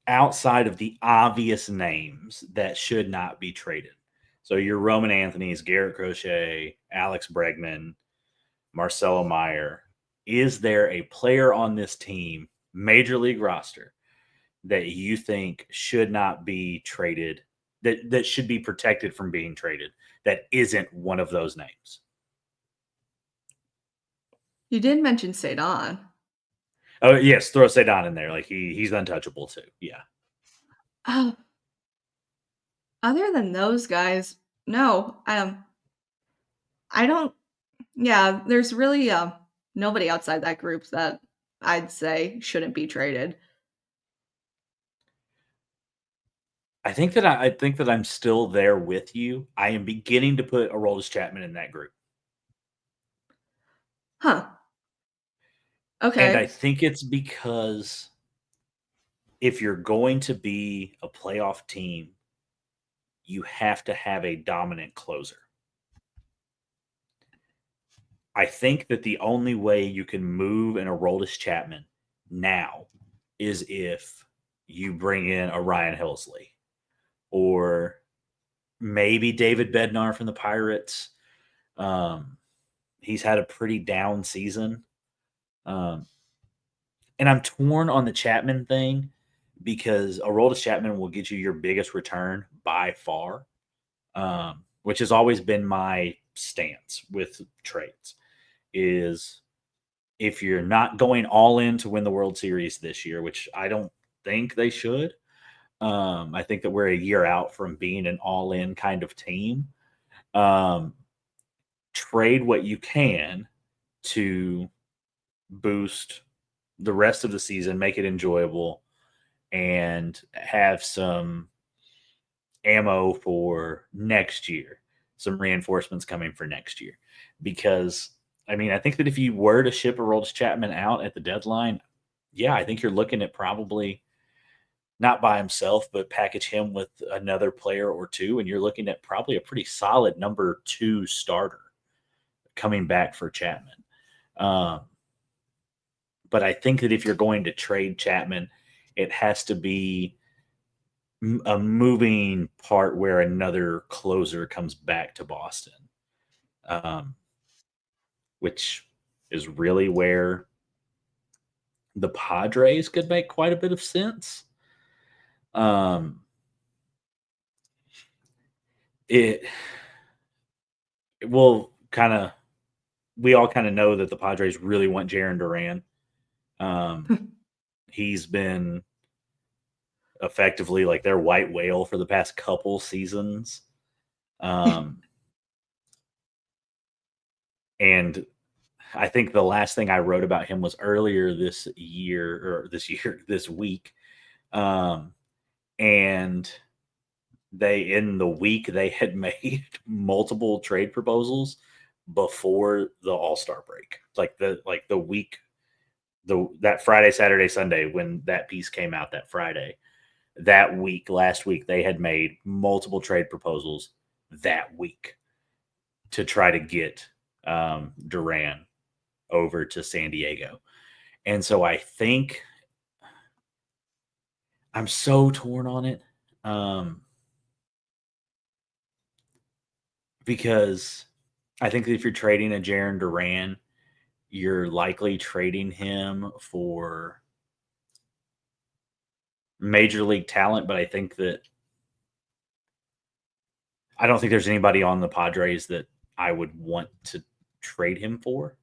Outside of the obvious names that should not be traded. So your Roman Anthony's, Garrett Crochet, Alex Bregman, Marcelo Meyer. Is there a player on this team, major league roster, that you think should not be traded, that should be protected from being traded, that isn't one of those names? You did mention Cedon. Oh, yes, throw Cedon in there. Like he's untouchable too. Yeah. Other than those guys, no. I don't. Yeah, there's really nobody outside that group that I'd say shouldn't be traded. I think that I'm still there with you. I am beginning to put Aroldis Chapman in that group. Huh. And I Okay. think it's because if you're going to be a playoff team, you have to have a dominant closer. I think that the only way you can move an Aroldis Chapman now is if you bring in a Ryan Helsley or maybe David Bednar from the Pirates. Um, he's had a pretty down season. Um, and I'm torn on the Chapman thing because Aroldis Chapman will get you your biggest return by far, which has always been my stance with trades. Is if you're not going all in to win the World Series this year, which I don't think they should. I think that we're a year out from being an all in kind of team. Um, Trade what you can to boost the rest of the season, make it enjoyable, and have some ammo for next year, some reinforcements coming for next year. Because, I mean, I think that if you were to ship Aroldis Chapman out at the deadline, yeah, I think you're looking at probably not by himself, but package him with another player or two, and you're looking at probably a pretty solid number 2 starter coming back for Chapman. Um, but I think that if you're going to trade Chapman, it has to be a moving part where another closer comes back to Boston, um, which is really where the Padres could make quite a bit of sense. Um, it will kind of we all kind of know that the Padres really want Jaron Duran. Um, he's been effectively like their white whale for the past couple seasons. Um, and I think the last thing I wrote about him was earlier this week. Um, and in the week they had made multiple trade proposals before the All-Star break. Like the week that Friday, Saturday, Sunday when that piece came out that Friday. That week, last week, they had made multiple trade proposals that week to try to get Duran over to San Diego. And so I think I'm so torn on it because I think that if you're trading a Jaron Duran, you're likely trading him for major league talent. But I don't think there's anybody on the Padres that I would want to trade him for.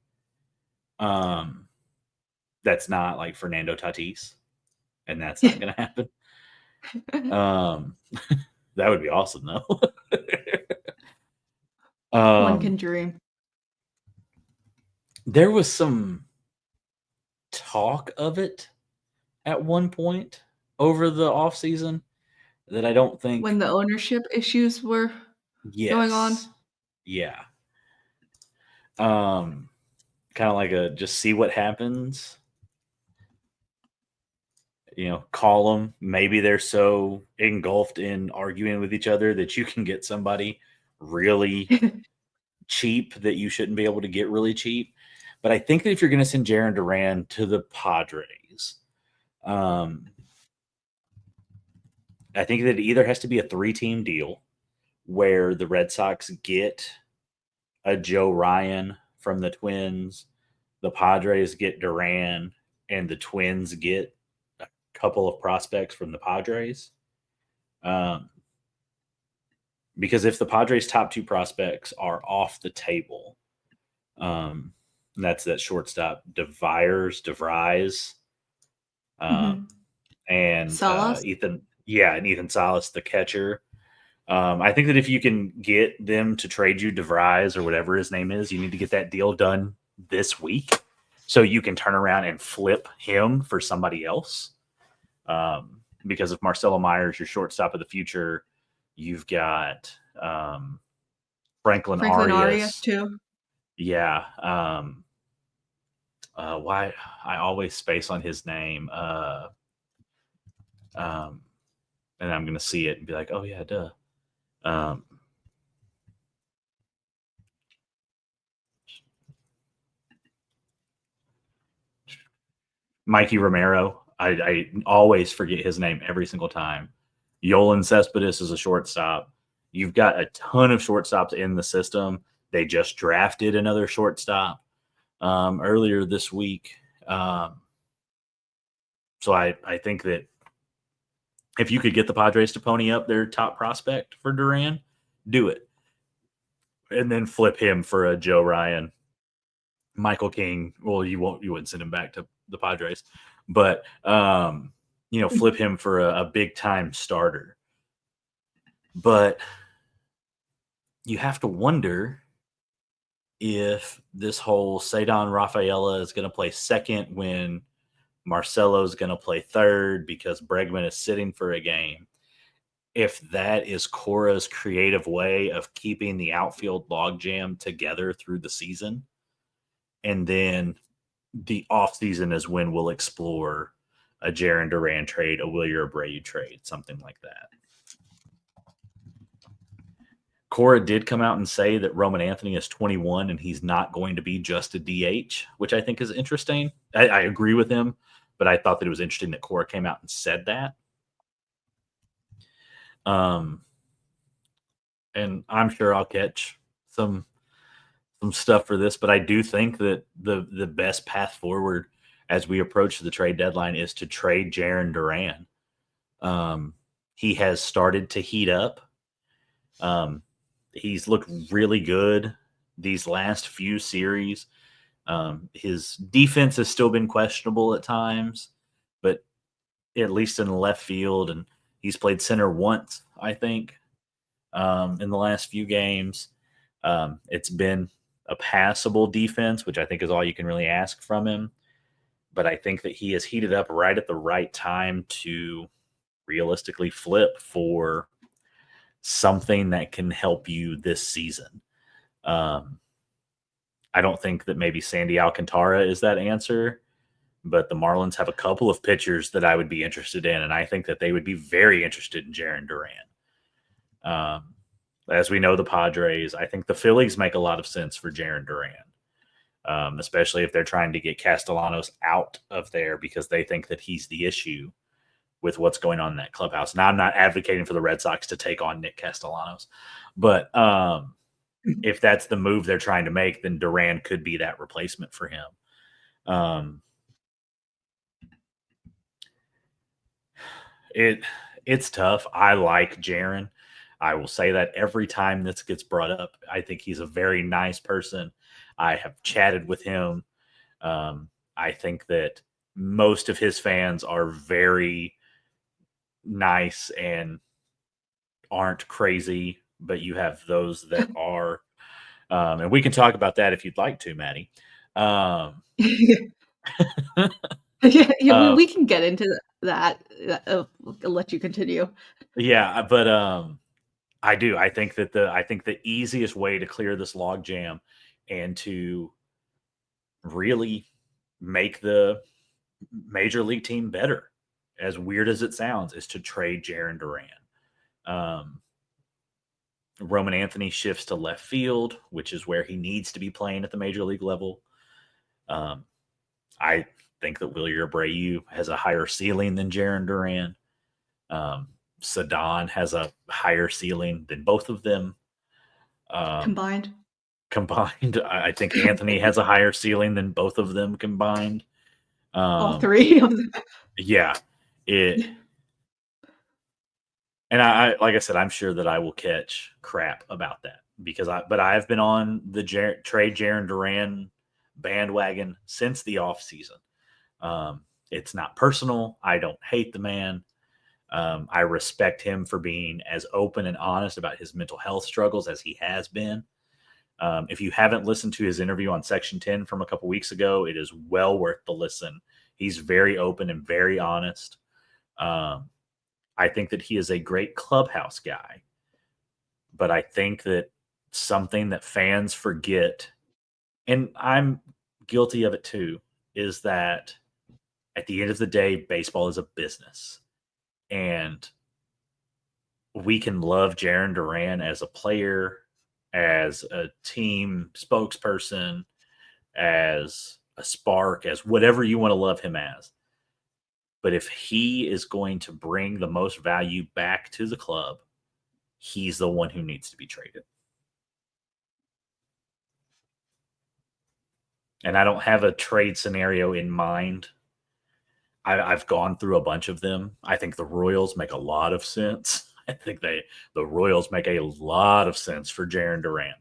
That's not like Fernando Tatis, and that's not going to happen. Um, that would be awesome, though. One um, can dream. there was some talk of it at one point over the off season that I don't When think. the ownership issues were going on. Yes, yeah. Um, Kind of like a just see what happens. Call them. Maybe they're so engulfed in arguing with each other that you can get somebody really cheap that you shouldn't be able to get really cheap. But I think that if you're going to send Jaron Duran to the Padres, um, I think that it either has to be a 3-team deal where the Red Sox get a Joe Ryan from the Twins, the Padres get Duran, and the Twins get a couple of prospects from the Padres. Um, because if the Padres' top 2 prospects are off the table, um, that's that shortstop DeVries, um, Mhm. and Salas? Ethan Salas, the catcher. I think that if you can get them to trade you DeVries or whatever his name is, you need to get that deal done this week so you can turn around and flip him for somebody else. Because if Marcelo Myers, your shortstop of the future, you've got Franklin Franklin Arias Arias. too. Yeah. Why I always space on his name. And I'm gonna see it and be like, oh yeah, duh. Um, Mikey Romero. I always forget his name every single time. Yolan Cespedes is a shortstop. You've got a ton of shortstops in the system. They just drafted another shortstop earlier this week. So I think that if you could get the Padres to pony up their top prospect for Duran, do it. And then flip him for a Joe Ryan. Michael King. Well, you wouldn't send him back to the Padres, but flip him for a big time starter. But you have to wonder if this whole Cedon Rafaela is going to play second when Marcelo is going to play third because Bregman is sitting for a game. If that is Cora's creative way of keeping the outfield logjam together through the season, and then the offseason is when we'll explore a Jarren Duran trade, a Wilyer Abreu trade, something like that. Cora did come out and say that Roman Anthony is 21 and he's not going to be just a DH, which I think is interesting. I agree with him, but I thought that it was interesting that Cora came out and said that. And I'm sure I'll catch some stuff for this, but I do think that the best path forward as we approach the trade deadline is to trade Jarren Duran. He has started to heat up. He's looked really good these last few series. His defense has still been questionable at times, but at least in the left field, and he's played center once, I think, in the last few games. It's been a passable defense, which I think is all you can really ask from him. But I think that he has heated up right at the right time to realistically flip for something that can help you this season. I don't think that maybe Sandy Alcantara is that answer, but the Marlins have a couple of pitchers that I would be interested in, and I think that they would be very interested in Jarren Duran. As we know, the Padres, I think the Phillies make a lot of sense for Jarren Duran, especially if they're trying to get Castellanos out of there because they think that he's the issue with what's going on in that clubhouse. Now, I'm not advocating for the Red Sox to take on Nick Castellanos, but if that's the move they're trying to make, then Duran could be that replacement for him. It's tough. I like Jarren. I will say that every time this gets brought up. I think he's a very nice person. I have chatted with him. I think that most of his fans are very nice and aren't crazy, but you have those that are. And we can talk about that if you'd like to, Maddie. Yeah, we can get into that. I'll let you continue. Yeah, but I do. I think the easiest way to clear this log jam and to really make the major league team better, as weird as it sounds, is to trade Jarren Duran. Roman Anthony shifts to left field, which is where he needs to be playing at the major league level. I think that Wilyer Abreu has a higher ceiling than Jarren Duran. Cedon has a higher ceiling than both of them. Combined. I think Anthony has a higher ceiling than both of them combined. All three of them. Yeah. And I like I said, I'm sure that I will catch crap about that because I've been on the trade Jarren Duran bandwagon since the offseason. It's not personal. I don't hate the man. I respect him for being as open and honest about his mental health struggles as he has been. If you haven't listened to his interview on Section 10 from a couple weeks ago, it is well worth the listen. He's very open and very honest. I think that he is a great clubhouse guy, but I think that something that fans forget, and I'm guilty of it too, is that at the end of the day, baseball is a business. And we can love Jaron Duran as a player, as a team spokesperson, as a spark, as whatever you want to love him as. But if he is going to bring the most value back to the club, he's the one who needs to be traded. And I don't have a trade scenario in mind. I've gone through a bunch of them. I think the Royals make a lot of sense. I think the Royals make a lot of sense for Jaron Duran.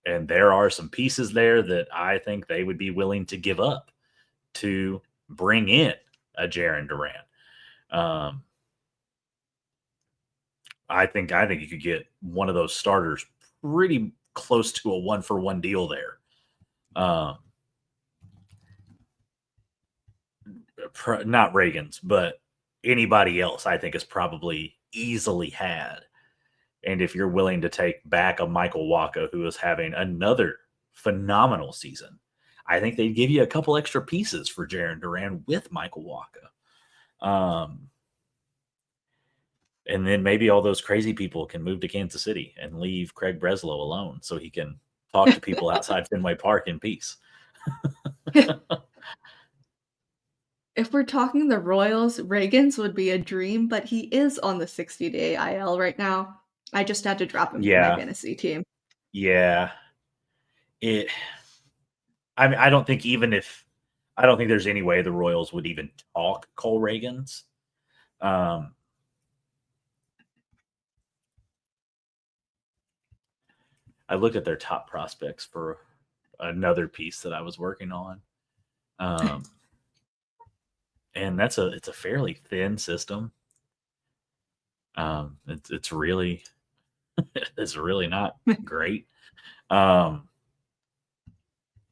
And there are some pieces there that I think they would be willing to give up to bring in a Jaron Duran. I think you could get one of those starters pretty close to a 1-for-1 deal there. Not Reagan's, but anybody else I think is probably easily had. And if you're willing to take back a Michael Wacha who is having another phenomenal season, I think they'd give you a couple extra pieces for Jaron Duran with Michael Wacha. And then maybe all those crazy people can move to Kansas City and leave Craig Breslow alone so he can talk to people outside Fenway Park in peace. If we're talking the Royals, Reagan's would be a dream, but he is on the 60-day IL right now. I just had to drop him from my Yeah. fantasy team. Yeah. I mean, I don't think there's any way the Royals would even talk Cole Reagans. I looked at their top prospects for another piece that I was working on. And it's a fairly thin system. It's really not great.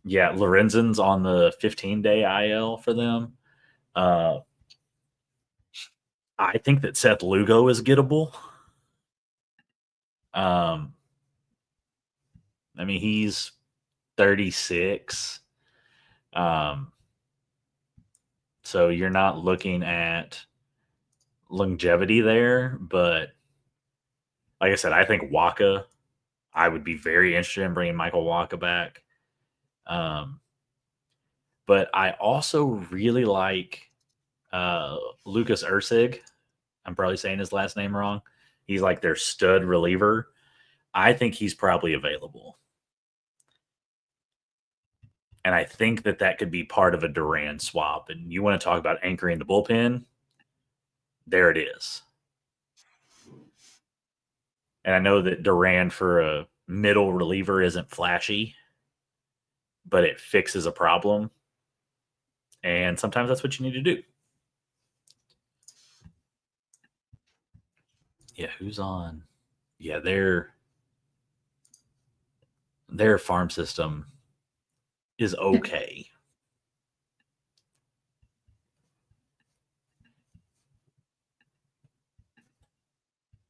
Yeah, Lorenzen's on the 15-day IL for them. I think that Seth Lugo is gettable. I mean, he's 36. So you're not looking at longevity there, but like I said, I think Wacha, I would be very interested in bringing Michael Wacha back. But I also really like Lucas Ursig. I'm probably saying his last name wrong. He's like their stud reliever. I think he's probably available. And I think that could be part of a Duran swap. And you want to talk about anchoring the bullpen? There it is. And I know that Duran for a middle reliever isn't flashy, but it fixes a problem. And sometimes that's what you need to do. Yeah, who's on? Yeah, their farm system is okay.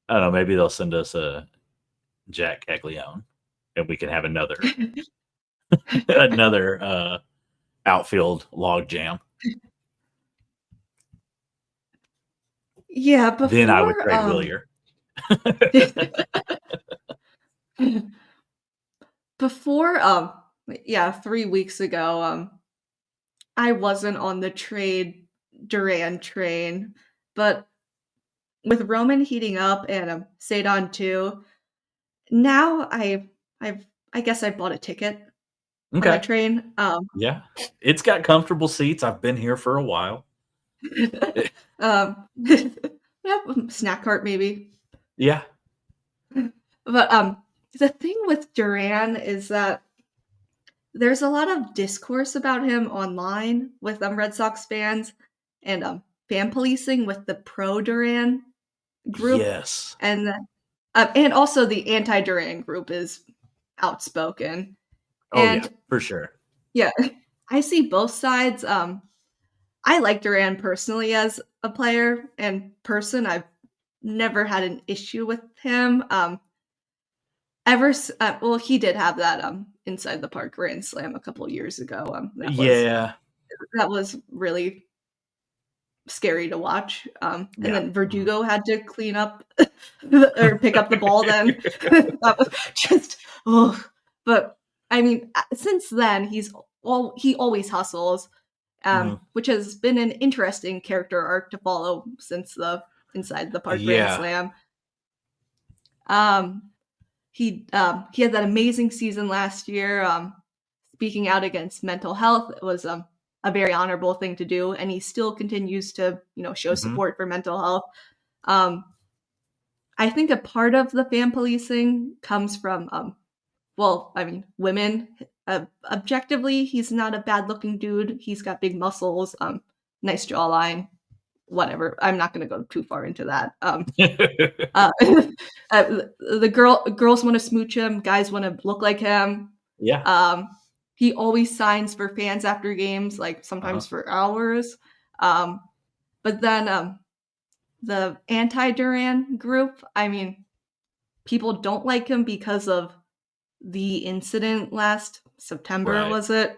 I don't know. Maybe they'll send us a Jack Caglione, and we can have another outfield log jam. Yeah, Then I would before trade Willier. before 3 weeks ago, I wasn't on the trade Duran train, but with Roman heating up and Sadon too, now I guess I bought a ticket on the Okay. train. Yeah. It's got comfortable seats. I've been here for a while. Yeah, snack cart maybe. Yeah. But the thing with Duran is that there's a lot of discourse about him online with Red Sox fans and fan policing with the pro Duran group, Yes. and also the anti Duran group is outspoken. Oh, yeah, And for sure. yeah, I see both sides. I like Duran personally as a player and person. I've never had an issue with him. well, he did have that inside the park grand slam a couple years ago. Yeah. That was really scary to watch. And Yeah. then Verdugo had to clean up or pick up the ball then. That was just, oh. But I mean, since then, he always hustles, which has been an interesting character arc to follow since the Inside the Park Grand Yeah. Slam. He had that amazing season last year. Speaking out against mental health was a very honorable thing to do, and he still continues to show support for mental health. I think a part of the fan policing comes from well, I mean, women. Objectively, he's not a bad looking dude. He's got big muscles, nice jawline, whatever. I'm not going to go too far into that. Uh, the girls want to smooch him, guys want to look like him. Yeah. He always signs for fans after games, like sometimes for hours. But then the anti-Duran group, I mean, people don't like him because of the incident last September, Right. was it?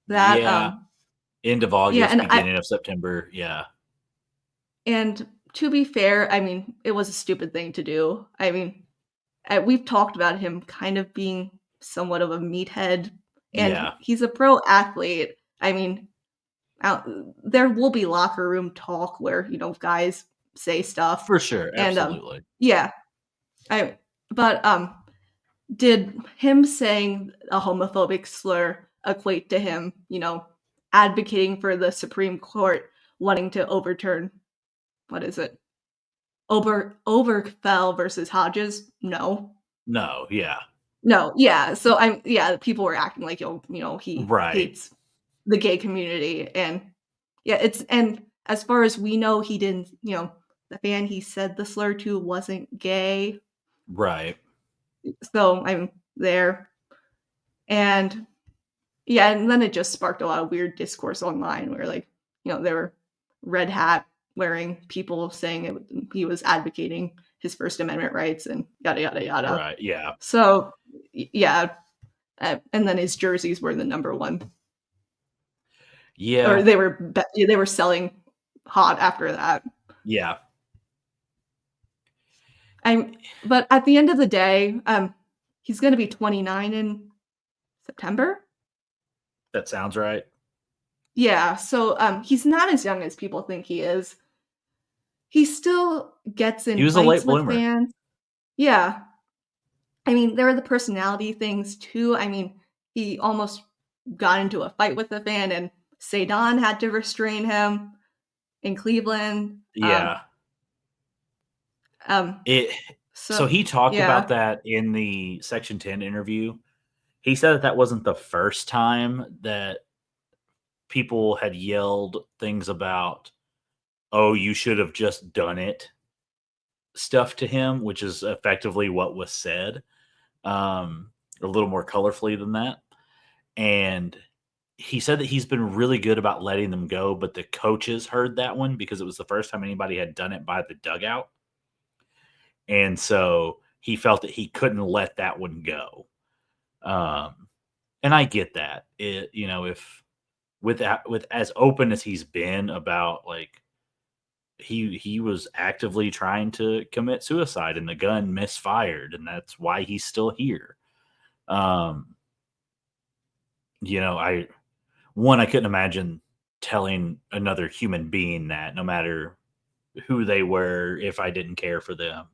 That Yeah. End of yeah, August, beginning of September. Yeah. and to be fair, I mean, it was a stupid thing to do. I mean, we've talked about him kind of being somewhat of a meathead, and Yeah. he's a pro athlete. I mean, out, there will be locker room talk where guys say stuff, For sure. and Absolutely. yeah, I but did him saying a homophobic slur equate to him, advocating for the Supreme Court wanting to overturn what is it? Overfell versus Hodges? No. No. Yeah. No, yeah. So people were acting like he Right. hates the gay community, and yeah, and as far as we know, he didn't, the fan he said the slur to wasn't gay. Right. So I'm there. And yeah, and then it just sparked a lot of weird discourse online where there were red hat wearing people saying he was advocating his First Amendment rights and yada yada yada. Right. Yeah. So yeah, and then his jerseys were the number one, or Yeah. they were selling hot after that. Yeah. But at the end of the day, he's going to be 29 in September. That sounds right. Yeah, so he's not as young as people think he is. He still gets He in was a late fights with bloomer. fans. Yeah. I mean, there are the personality things too. I mean, he almost got into a fight with a fan, and Sedan had to restrain him in Cleveland. Yeah. Um, It. So so he talked about yeah, that in the Section 10 interview. He said that wasn't the first time that people had yelled things about, oh, you should have just done it stuff to him, which is effectively what was said, a little more colorfully than that. And he said that he's been really good about letting them go, but the coaches heard that one because it was the first time anybody had done it by the dugout. And so he felt that he couldn't let that one go. And I get that. If with as open as he's been about like he was actively trying to commit suicide and the gun misfired and that's why he's still here. Um, I couldn't imagine telling another human being that no matter who they were if I didn't care for them.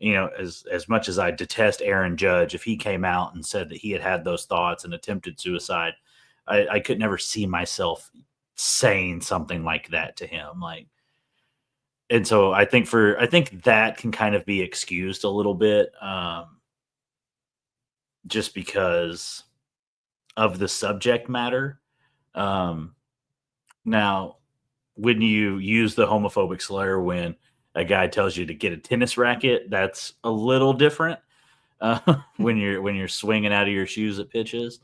As much as I detest Aaron Judge, if he came out and said that he had those thoughts and attempted suicide, I could never see myself saying something like that to him. And so I think that can kind of be excused a little bit, just because of the subject matter. Um, Now, when you use the homophobic slur when a guy tells you to get a tennis racket, that's a little different. When you're swinging out of your shoes at pitches,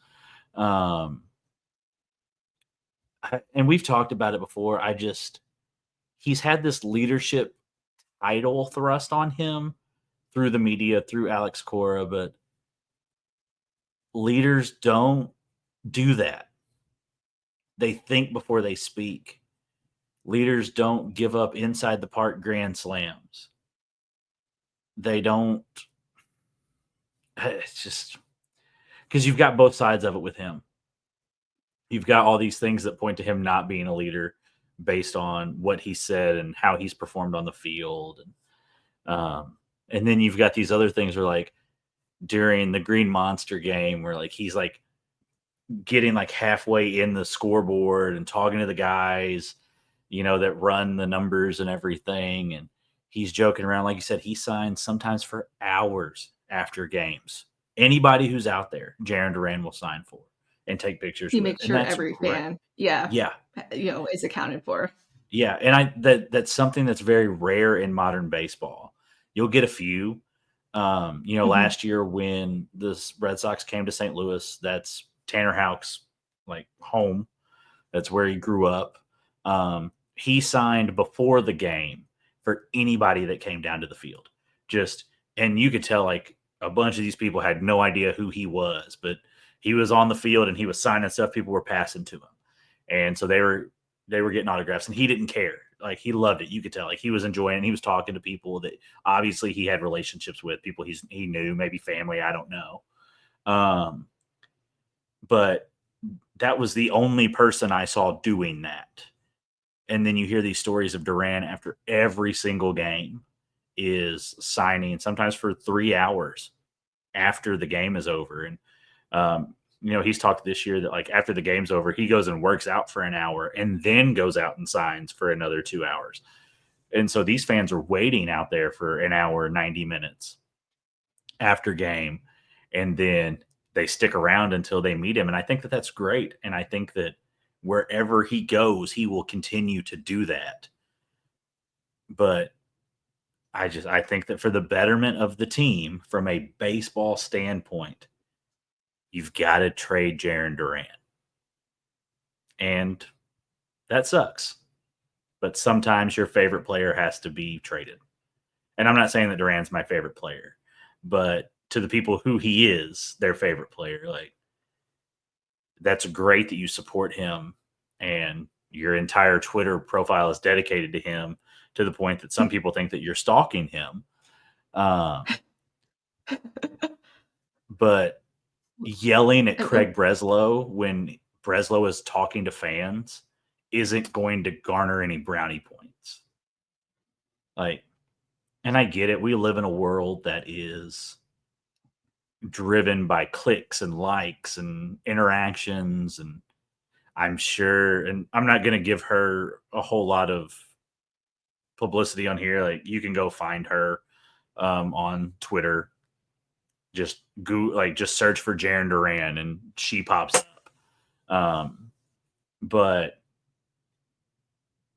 um, and we've talked about it before. He's had this leadership title thrust on him through the media, through Alex Cora, but leaders don't do that. They think before they speak. Leaders don't give up inside the park grand slams. They don't. It's just because you've got both sides of it with him. You've got all these things that point to him not being a leader based on what he said and how he's performed on the field. And then you've got these other things where, like, during the Green Monster game, where like he's like getting like halfway in the scoreboard and talking to the guys, that run the numbers and everything. And he's joking around. Like you said, he signs sometimes for hours after games. Anybody who's out there, Jaron Duran will sign for and take pictures He with. makes And sure that's every great. fan, Yeah. is accounted for. Yeah. And that's something that's very rare in modern baseball. You'll get a few. Last year when the Red Sox came to St. Louis, that's Tanner Houck's like home. That's where he grew up. He signed before the game for anybody that came down to the field. And you could tell like a bunch of these people had no idea who he was, but he was on the field and he was signing stuff. People were passing to him. And so they were getting autographs and he didn't care. Like he loved it. You could tell like he was enjoying it. He was talking to people that obviously he had relationships with, people he knew, maybe family, I don't know. But that was the only person I saw doing that. And then you hear these stories of Duran after every single game is signing, sometimes for 3 hours after the game is over. And, he's talked this year that like after the game's over, he goes and works out for an hour and then goes out and signs for another 2 hours. And so these fans are waiting out there for an hour, 90 minutes after game. And then they stick around until they meet him. And I think that that's great. And I think that wherever he goes, he will continue to do that. But I think that for the betterment of the team, from a baseball standpoint, you've got to trade Jaron Duran. And that sucks. But sometimes your favorite player has to be traded. And I'm not saying that Duran's my favorite player, but to the people who he is, their favorite player, like, that's great that you support him and your entire Twitter profile is dedicated to him, to the point that some people think that you're stalking him. But yelling at Craig Breslow when Breslow is talking to fans isn't going to garner any brownie points. Like, and I get it. We live in a world that is driven by clicks and likes and interactions. And I'm sure, and I'm not going to give her a whole lot of publicity on here. Like, you can go find her on Twitter. Just just search for Jaron Duran and she pops up. But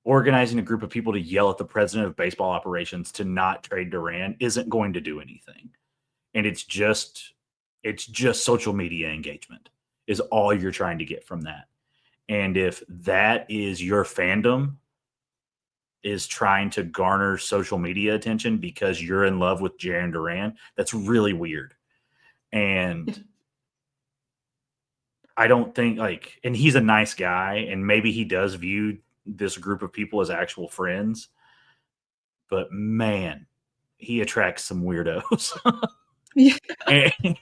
organizing a group of people to yell at the president of baseball operations to not trade Duran isn't going to do anything. And it's just social media engagement is all you're trying to get from that. And if that is your fandom, is trying to garner social media attention because you're in love with Jaron Duran, that's really weird. And I don't think and he's a nice guy and maybe he does view this group of people as actual friends, but man, he attracts some weirdos. Yeah. and,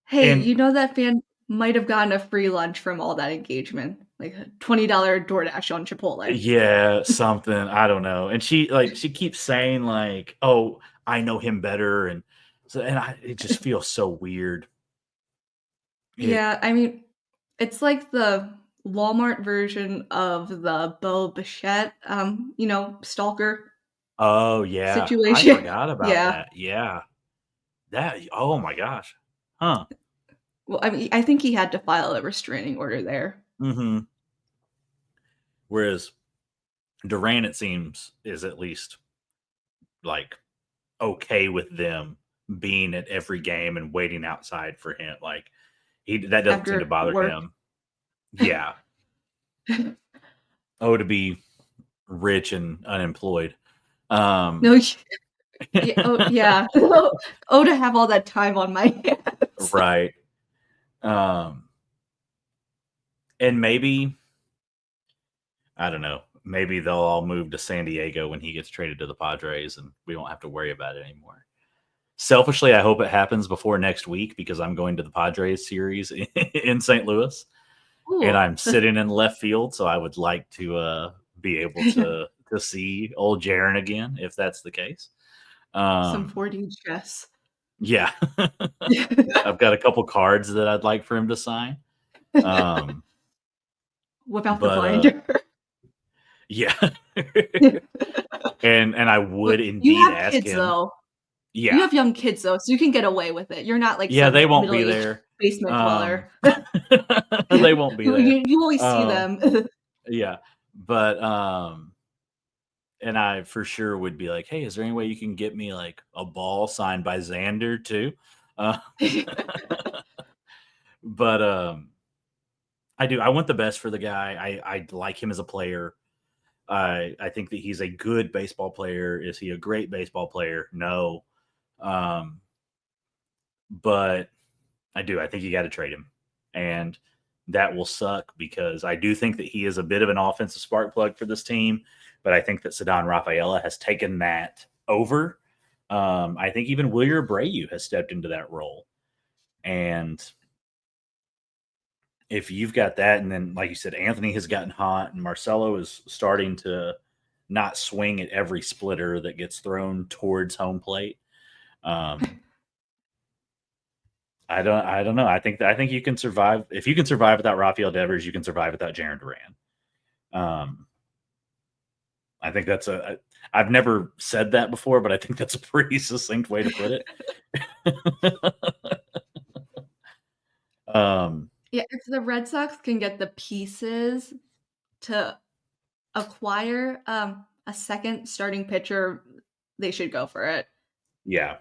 Hey, that fan might have gotten a free lunch from all that engagement, like a $20 DoorDash on Chipotle. Yeah, something, I don't know. And she keeps saying like, "Oh, I know him better," and so it just feels so weird. Yeah, I mean, it's like the Walmart version of the Bo Bichette, stalker Oh yeah, I situation. forgot about Yeah. that. Yeah, oh my gosh, huh? Well, I mean, I think he had to file a restraining order there. Mm-hmm. Whereas Duran, it seems, is at least like okay with them being at every game and waiting outside for him. Like that doesn't seem to After bother work. him. Yeah. Oh, to be rich and unemployed. No, Yeah, oh, yeah. Oh, to have all that time on my hands. Right. Um, and maybe I don't know. Maybe they'll all move to San Diego when he gets traded to the Padres, and we won't have to worry about it anymore. Selfishly, I hope it happens before next week because I'm going to the Padres series in St. Louis, and Ooh. I'm sitting in left field, so I would like to be able to see old Jaron again if that's the case. Some Um, 4D chess. yeah, I've got a couple cards that I'd like for him to sign. Um, Whip out the but binder. yeah, and I would You indeed have ask kids, him. though. You Yeah, have young kids, though, so you can get away with it. You're not like yeah, some they won't be middle-aged there. basement Um, dweller. they won't be there. You always see Um, them. yeah, but and I for sure would be like, hey, is there any way you can get me like a ball signed by Xander too? Uh, but I do. I want the best for the guy. I like him as a player. I think that he's a good baseball player. Is he a great baseball player? No. Um, but I do. I think you got to trade him, and that will suck because I do think that he is a bit of an offensive spark plug for this team. But I think that Ceddanne Rafaela has taken that over. I think even Wilyer Abreu has stepped into that role, and if you've got that, and then like you said, Anthony has gotten hot, and Marcelo is starting to not swing at every splitter that gets thrown towards home plate. Um, I don't know. I think you can survive if you can survive without Rafael Devers, you can survive without Jaron Duran. Um, I think that's a. I've never said that before, but I think that's a pretty succinct way to put it. um, Yeah, if the Red Sox can get the pieces to acquire, a second starting pitcher, they should go for it. yeah,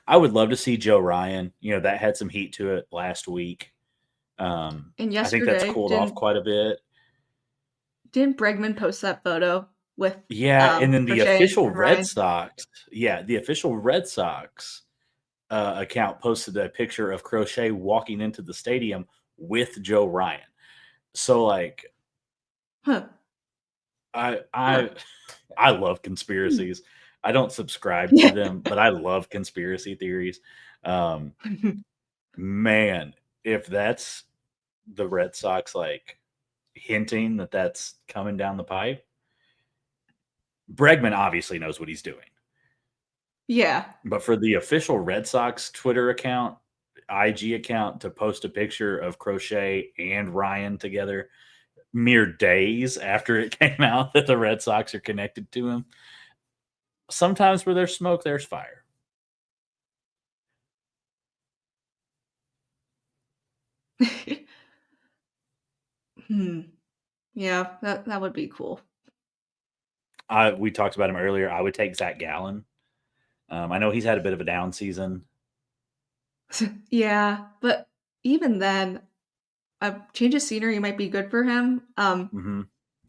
I would love to see Joe Ryan. That had some heat to it last week. And I think that's yesterday, cooled off quite a bit. didn't Bregman post that photo with, Yeah, and then the Crochet official and Red Ryan? Sox, the official Red Sox account posted a picture of Crochet walking into the stadium with Joe Ryan. So like Huh, I huh. I I love conspiracies. I don't subscribe to Yeah. them, but I love conspiracy theories. Um, man, if that's the Red Sox like hinting that that's coming down the pipe, Bregman obviously knows what he's doing. Yeah. But for the official Red Sox Twitter account, IG account to post a picture of Crochet and Ryan together mere days after it came out that the Red Sox are connected to him, sometimes where there's smoke, there's fire. Hmm. Yeah, that would be cool. We talked about him earlier. I would take Zach Gallen. I know he's had a bit of a down season. Yeah, but even then, a change of scenery might be good for him. Hmm.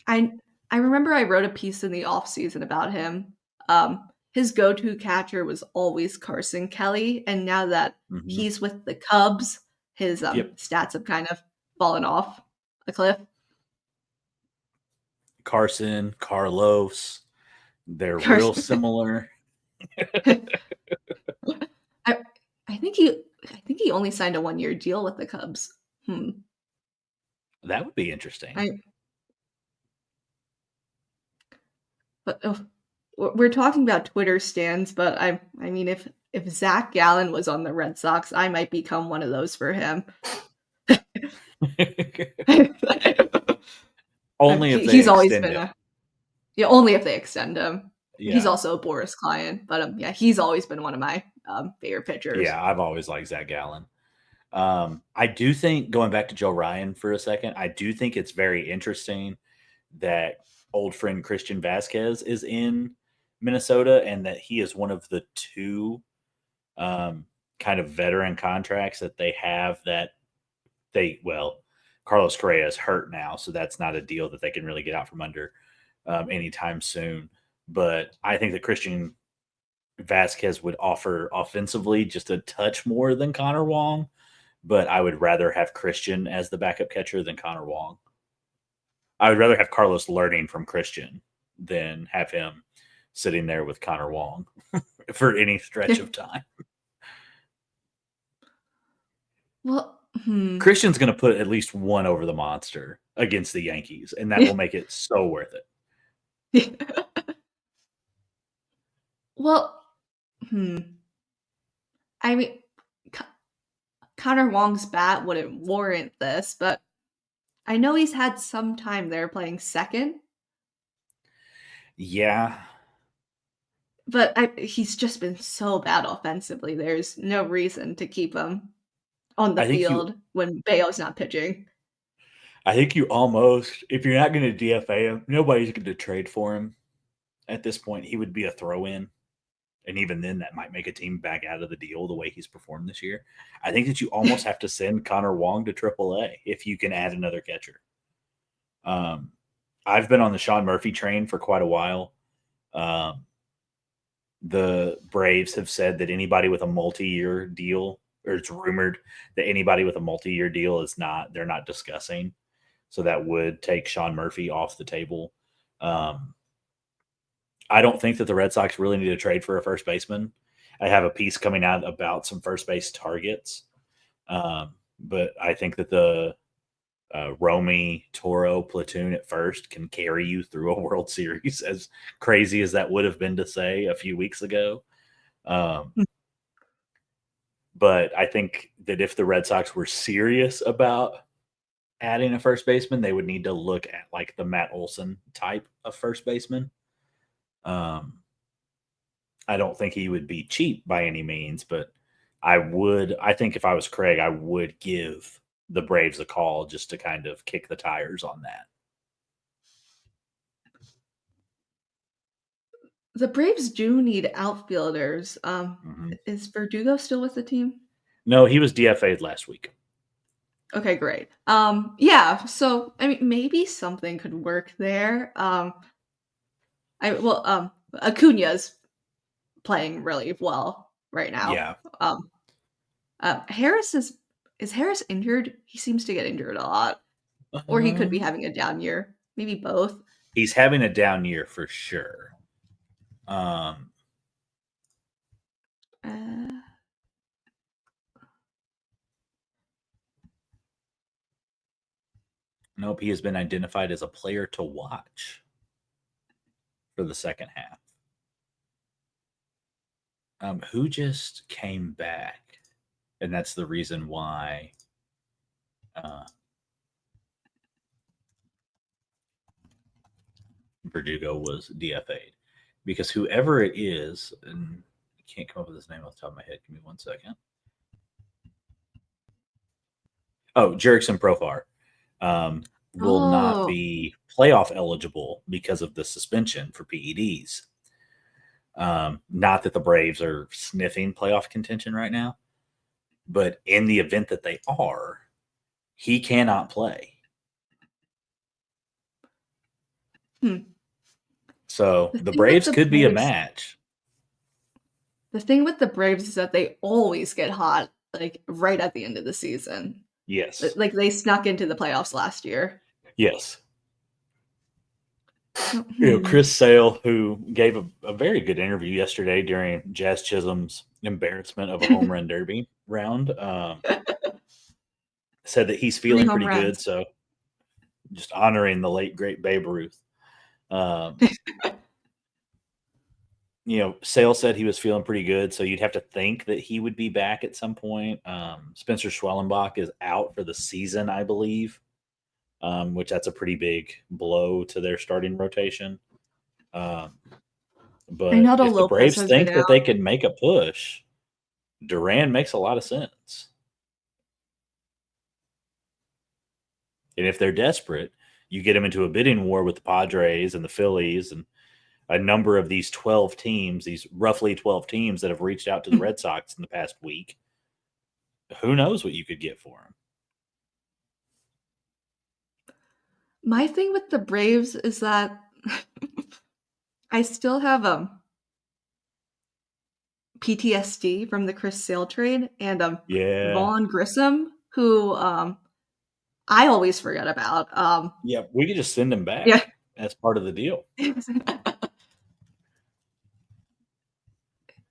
I I remember I wrote a piece in the off season about him. His go-to catcher was always Carson Kelly, and now that Hmm. he's with the Cubs, his Yep. stats have kind of fallen off a cliff. Carson, Carlos, they're real Carson, similar. I I think he only signed a 1-year deal with the Cubs. Hmm. That would be interesting. I but we're talking about Twitter stands, but I mean if Zach Gallen was on the Red Sox, I might become one of those for him. Only if they He's always extend been him. a yeah, only if they extend him. He's Yeah. also a Boris client, but yeah, he's always been one of my favorite pitchers. Yeah. I've always liked Zach Gallen. I do think going back to Joe Ryan for a second, I do think it's very interesting that old friend Christian Vasquez is in Minnesota and that he is one of the two kind of veteran contracts that they have that Carlos Correa is hurt now, so that's not a deal that they can really get out from under anytime soon. But I think that Christian Vasquez would offer offensively just a touch more than Connor Wong, but I would rather have Christian as the backup catcher than Connor Wong. I would rather have Carlos learning from Christian than have him sitting there with Connor Wong for any stretch of time. Well, Christian's going to put at least one over the monster against the Yankees, and that will make it so worth it. Well, I mean, Connor Wong's bat wouldn't warrant this, but I know he's had some time there playing second. Yeah. But he's just been so bad offensively. There's no reason to keep him on the field when Bayo's not pitching. I think you almost, if you're not going to DFA him, nobody's going to trade for him at this point. He would be a throw-in. And even then, that might make a team back out of the deal the way he's performed this year. I think that you almost have to send Connor Wong to AAA if you can add another catcher. I've been on the Sean Murphy train for quite a while. The Braves have said that anybody with a multi-year deal, or it's rumored that anybody with a multi-year deal they're not discussing. So that would take Sean Murphy off the table. I don't think that the Red Sox really need to trade for a first baseman. I have a piece coming out about some first base targets. But I think that the Romy Toro platoon at first can carry you through a World Series, as crazy as that would have been to say a few weeks ago. But I think that if the Red Sox were serious about adding a first baseman, they would need to look at like the Matt Olson type of first baseman. I don't think he would be cheap by any means, but I think if I was Craig, I would give the Braves a call just to kind of kick the tires on that. The Braves do need outfielders. Is Verdugo still with the team? No, he was DFA'd last week. Okay, great. Yeah, so I mean maybe something could work there. Acuna's playing really well right now. Yeah. Harris is Harris injured? He seems to get injured a lot. Or he could be having a down year. Maybe both. He's having a down year for sure. Nope, he has been identified as a player to watch for the second half. Who just came back? And that's the reason why Verdugo was DFA'd. Because whoever it is, and I can't come up with his name off the top of my head. Give me 1 second. Oh, Jerickson Profar will not be playoff eligible because of the suspension for PEDs. Not that the Braves are sniffing playoff contention right now, but in the event that they are, he cannot play. So the Braves could be a match. The thing with the Braves is that they always get hot, like right at the end of the season. Yes. Like they snuck into the playoffs last year. Yes. Chris Sale, who gave a very good interview yesterday during Jazz Chisholm's embarrassment of a home run derby round, said that he's feeling pretty good. So just honoring the late, great Babe Ruth. Sale said he was feeling pretty good, so you'd have to think that he would be back at some point. Spencer Schwellenbach is out for the season, I believe, which that's a pretty big blow to their starting rotation. But if the Braves think that they can make a push, Duran makes a lot of sense. And if they're desperate, you get them into a bidding war with the Padres and the Phillies and a number of these 12 teams, these roughly 12 teams that have reached out to the Red Sox in the past week. Who knows what you could get for them? My thing with the Braves is that I still have PTSD from the Chris Sale trade, and Yeah. Vaughn Grissom, who I always forget about. Yeah, we could just send him Yeah. back as part of the deal.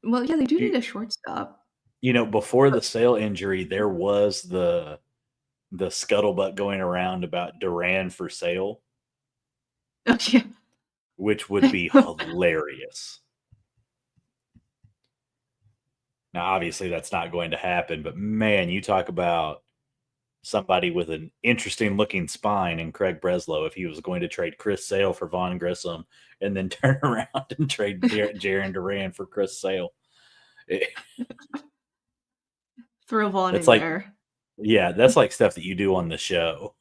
Well, yeah, they do need You, a shortstop. before the Sale injury, there was the scuttlebutt going around about Duran for Sale, Oh, yeah. which would be hilarious. Now, obviously, that's not going to happen, but man, you talk about somebody with an interesting looking spine in Craig Breslow if he was going to trade Chris Sale for Vaughn Grissom and then turn around and trade Jaron Duran for Chris Sale. Throw Vaughn That's in like, there. yeah, that's like stuff that you do on the show.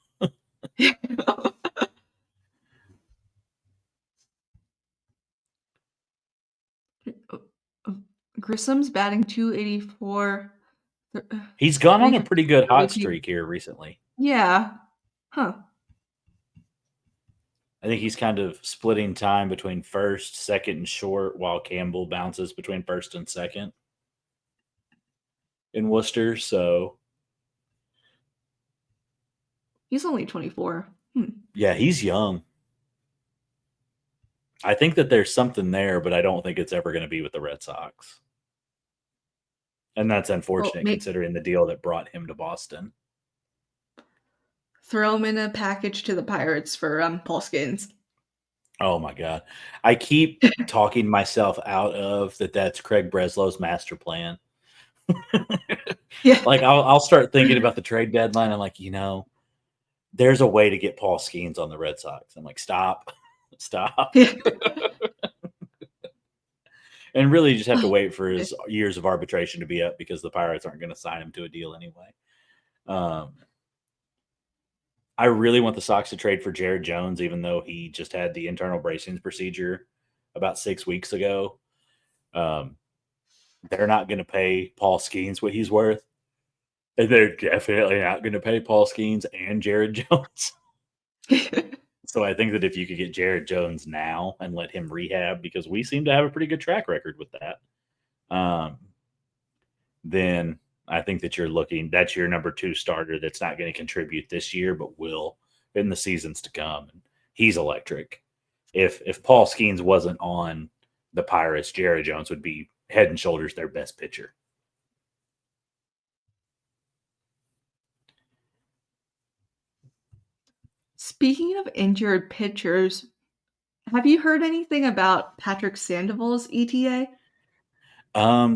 Grissom's batting 284. He's gone on a 350 pretty good hot WP. streak here recently. Yeah. Huh. I think he's kind of splitting time between first, second, and short, while Campbell bounces between first and second in Worcester. So, He's only 24. yeah, he's young. I think that there's something there, but I don't think it's ever going to be with the Red Sox. And that's Well, unfortunate considering the deal that brought him to Boston. throw him in a package to the Pirates for Paul Skeens. Oh my God. I keep talking myself out of that's Craig Breslow's master plan. Yeah. Like I'll start thinking about the trade deadline. I'm like, there's a way to get Paul Skeens on the Red Sox. I'm like, stop. Yeah. And really you just have to wait for his years of arbitration to be up because the Pirates aren't going to sign him to a deal anyway. I really want the Sox to trade for Jared Jones, even though he just had the internal bracing procedure about 6 weeks ago. They're not going to pay Paul Skeens what he's worth. And they're definitely not going to pay Paul Skeens and Jared Jones. So I think that if you could get Jared Jones now and let him rehab, because we seem to have a pretty good track record with that, then I think that that's your number 2 starter that's not going to contribute this year, but will in the seasons to come. And he's electric. If Paul Skeens wasn't on the Pirates, Jared Jones would be head and shoulders their best pitcher. Speaking of injured pitchers, have you heard anything about Patrick Sandoval's ETA?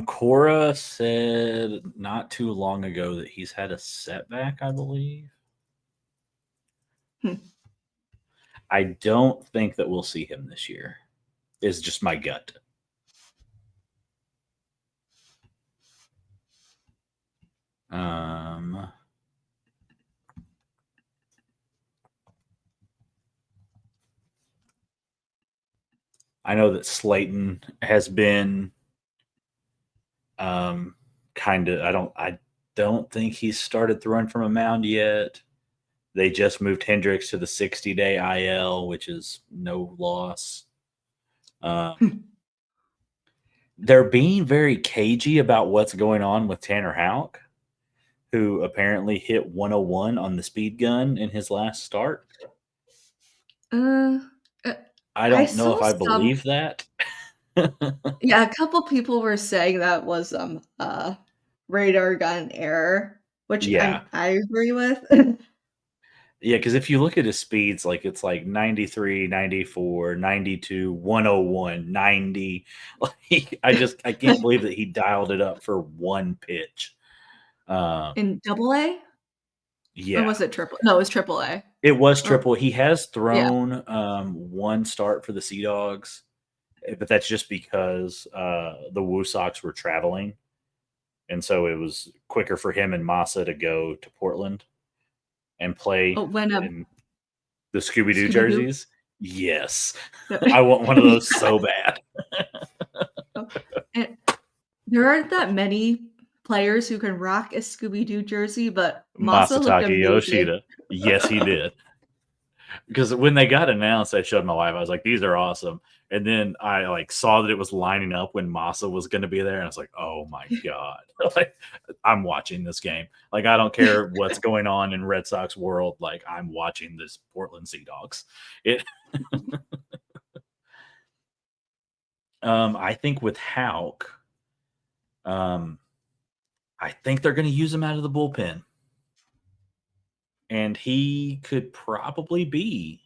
Cora said not too long ago that he's had a setback, I believe. I don't think that we'll see him this year, is just my gut. I know that Slayton has been kind of. I don't think he's started throwing from a mound yet. They just moved Hendricks to the 60-day IL, which is no loss. They're being very cagey about what's going on with Tanner Houck, who apparently hit 101 on the speed gun in his last start. I I don't know saw if I some. believe that. Yeah, a couple people were saying that was radar gun error, which Yeah. I agree with. Yeah, because if you look at his speeds, like it's like 93, 94, 92, 101, 90. Like I can't believe that he dialed it up for one pitch. In AA? Yeah. Or was it triple? No, it was AAA. It was triple. He has Yeah. thrown one start for the Sea Dogs, but that's just because the Woo Sox were traveling. And so it was quicker for him and Masa to go to Portland and play in the Scooby-Doo jerseys. Yes. I want one of those so bad. And there aren't that many players who can rock a Scooby-Doo jersey, but Masa looked Masataka amazing. Yoshida. Yes, he did. because when they got announced, I showed my wife. I was like, "These are awesome." And then I like saw that it was lining up when Massa was going to be there, and I was like, "Oh my god!" Like, I'm watching this game. Like, I don't care what's going on in Red Sox world. Like, I'm watching this Portland Sea Dogs. It. I think with Hauk, um, I think they're going to use him out of the bullpen, and he could probably be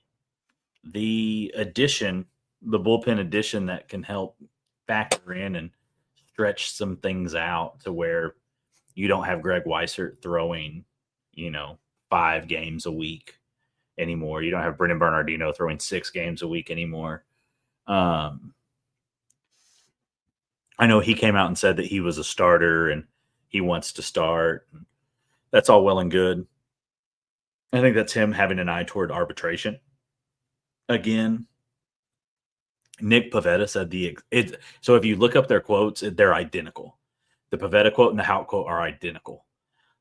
the addition, the bullpen addition that can help factor in and stretch some things out to where you don't have Greg Weissert throwing, 5 games a week anymore. You don't have Brendan Bernardino throwing 6 games a week anymore. I know he came out and said that he was a starter and he wants to start. That's all well and good. I think that's him having an eye toward arbitration. Again, Nick Pavetta said so if you look up their quotes, they're identical. The Pavetta quote and the Hauk quote are identical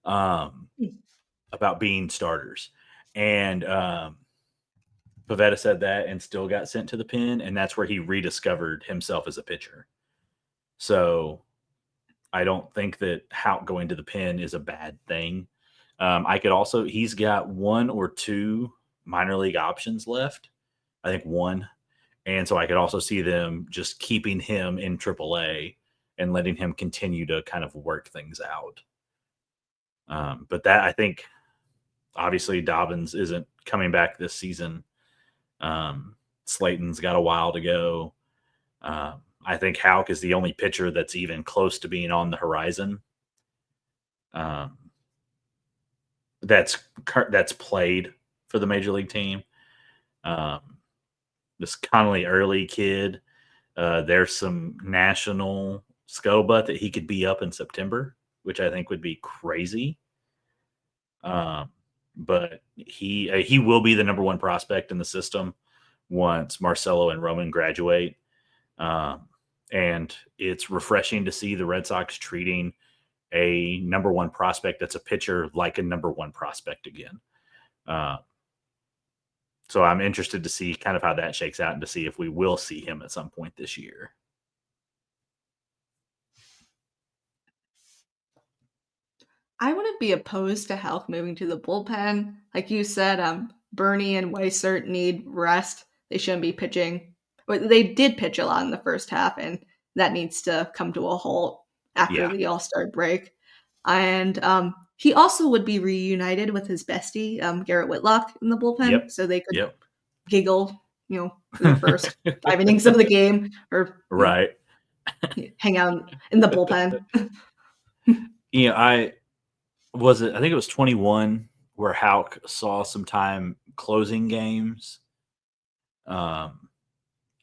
about being starters. And Pavetta said that and still got sent to the pen, and that's where he rediscovered himself as a pitcher. So I don't think that Hauk going to the pen is a bad thing. He's got 1 or 2 minor league options left. I think 1. And so I could also see them just keeping him in AAA and letting him continue to kind of work things out. But that, I think, obviously Dobbins isn't coming back this season. Slayton's got a while to go. I think Hauk is the only pitcher that's even close to being on the horizon. That's played for the major league team. This Connolly Early kid, there's some national scuttlebutt that he could be up in September, which I think would be crazy. But he will be the number 1 prospect in the system once Marcelo and Roman graduate. And it's refreshing to see the Red Sox treating a number 1 prospect that's a pitcher like a number 1 prospect again. So I'm interested to see kind of how that shakes out and to see if we will see him at some point this year. I wouldn't be opposed to Hauk moving to the bullpen. Like you said, Bernie and Weissert need rest. They shouldn't be pitching. But they did pitch a lot in the first half, and that needs to come to a halt after the All-Star break. And he also would be reunited with his bestie, Garrett Whitlock, in the bullpen, so they could giggle, for the first 5 innings of the game, or right, hang out in the bullpen. I think it was 21 where Hauk saw some time closing games.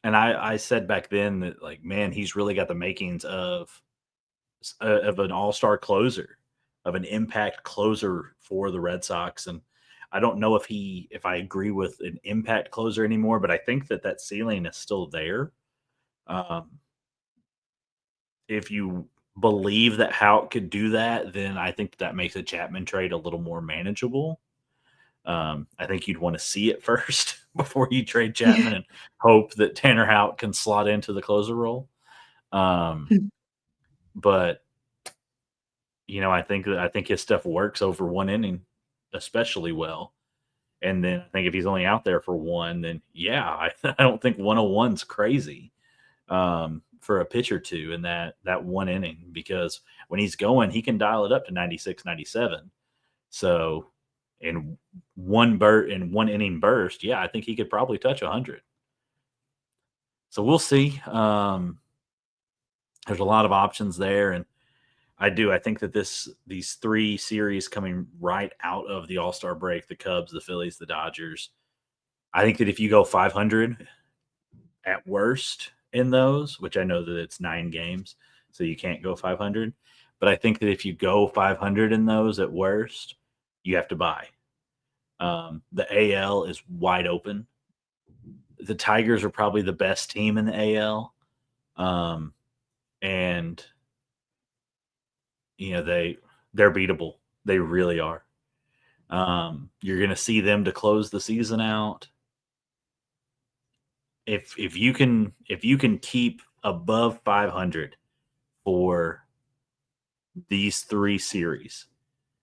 And I said back then that, like, man, he's really got the makings of an all-star closer, of an impact closer for the Red Sox. And I don't know if I agree with an impact closer anymore, but I think that ceiling is still there. If you believe that Hauk could do that, then I think that makes a Chapman trade a little more manageable. I think you'd want to see it first before you trade Chapman and hope that Tanner Hauk can slot into the closer role. But I think his stuff works over 1 inning especially well. And then I think if he's only out there for 1, then I don't think 101's crazy for a pitch or 2 in that 1 inning, because when he's going, he can dial it up to 96, 97. So in one inning burst, I think he could probably touch 100. So we'll see. There's a lot of options there, and I think that these 3 series coming right out of the All-Star break, the Cubs, the Phillies, the Dodgers, I think that if you go 500 at worst in those, which I know that it's 9 games, so you can't go 500, but I think that if you go 500 in those at worst, you have to buy. The AL is wide open. The Tigers are probably the best team in the AL. And they're beatable. They really are. You're going to see them to close the season out. If you can keep above 500 for these 3 series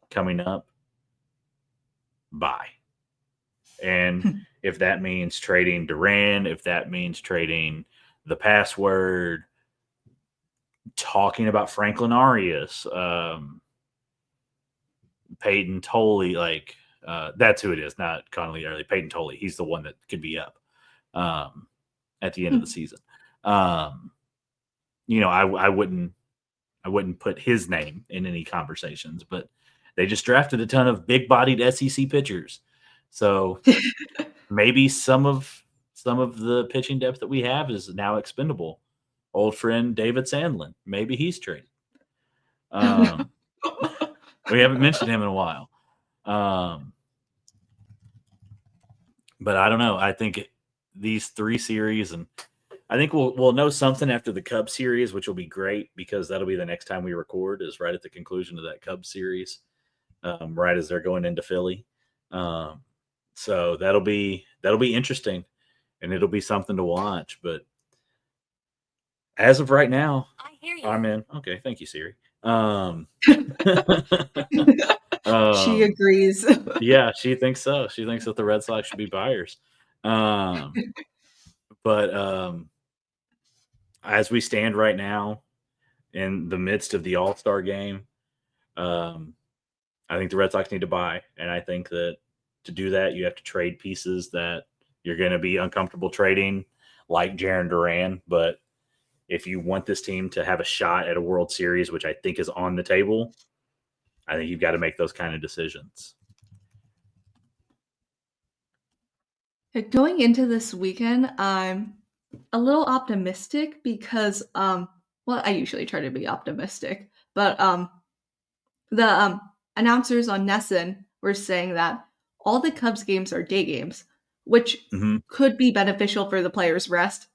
coming up, buy. And if that means trading Duran, if that means trading the password, talking about Franklin Arias, Peyton Tolley, like that's who it is, not Connolly Early. Peyton Tolley, he's the one that could be up at the end of the season. You know, I wouldn't put his name in any conversations, but they just drafted a ton of big-bodied SEC pitchers, so maybe some of the pitching depth that we have is now expendable. Old friend David Sandlin, maybe he's traded. We haven't mentioned him in a while. But I don't know. I think these 3 series, and I think we'll know something after the Cubs series, which will be great because that'll be the next time we record, is right at the conclusion of that Cubs series, right as they're going into Philly. So that'll be interesting, and it'll be something to watch. But as of right now, I'm in. Okay, thank you, Siri. She agrees. Yeah, she thinks so. She thinks that the Red Sox should be buyers. But as we stand right now in the midst of the All-Star game, I think the Red Sox need to buy. And I think that to do that, you have to trade pieces that you're going to be uncomfortable trading, like Jarren Duran. But if you want this team to have a shot at a World Series, which I think is on the table, I think you've got to make those kind of decisions. Going into this weekend, I'm a little optimistic because, well, I usually try to be optimistic, but the announcers on Nesson were saying that all the Cubs games are day games, which could be beneficial for the players' rest.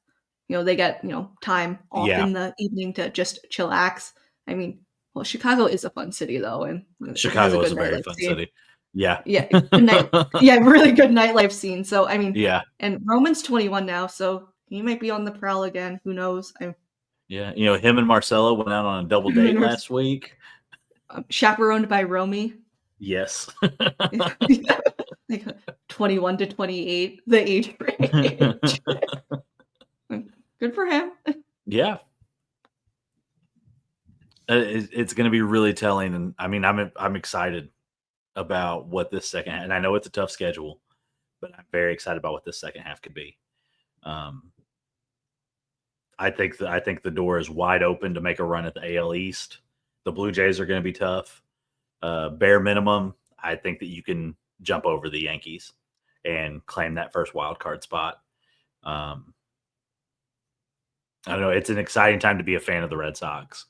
You know, they get, time off in the evening to just chillax. I mean, well, Chicago is a fun city though, and it has a Chicago is good a very nightlife fun scene. city. Yeah. Yeah, good night. Yeah, really good nightlife scene. So I mean, Yeah. and Roman's 21 now, so he might be on the prowl again. Who knows? Yeah. You know, him and Marcelo went out on a double date last week. Chaperoned by Romy. Yes. Like 21 to 28, the age range. Good for him. Yeah. It's going to be really telling, and I mean, I'm excited about what this second half, and I know it's a tough schedule, but I'm very excited about what this second half could be. I think the door is wide open to make a run at the AL East. The Blue Jays are going to be tough. Bare minimum, I think that you can jump over the Yankees and claim that first wild card spot. I don't know. It's an exciting time to be a fan of the Red Sox.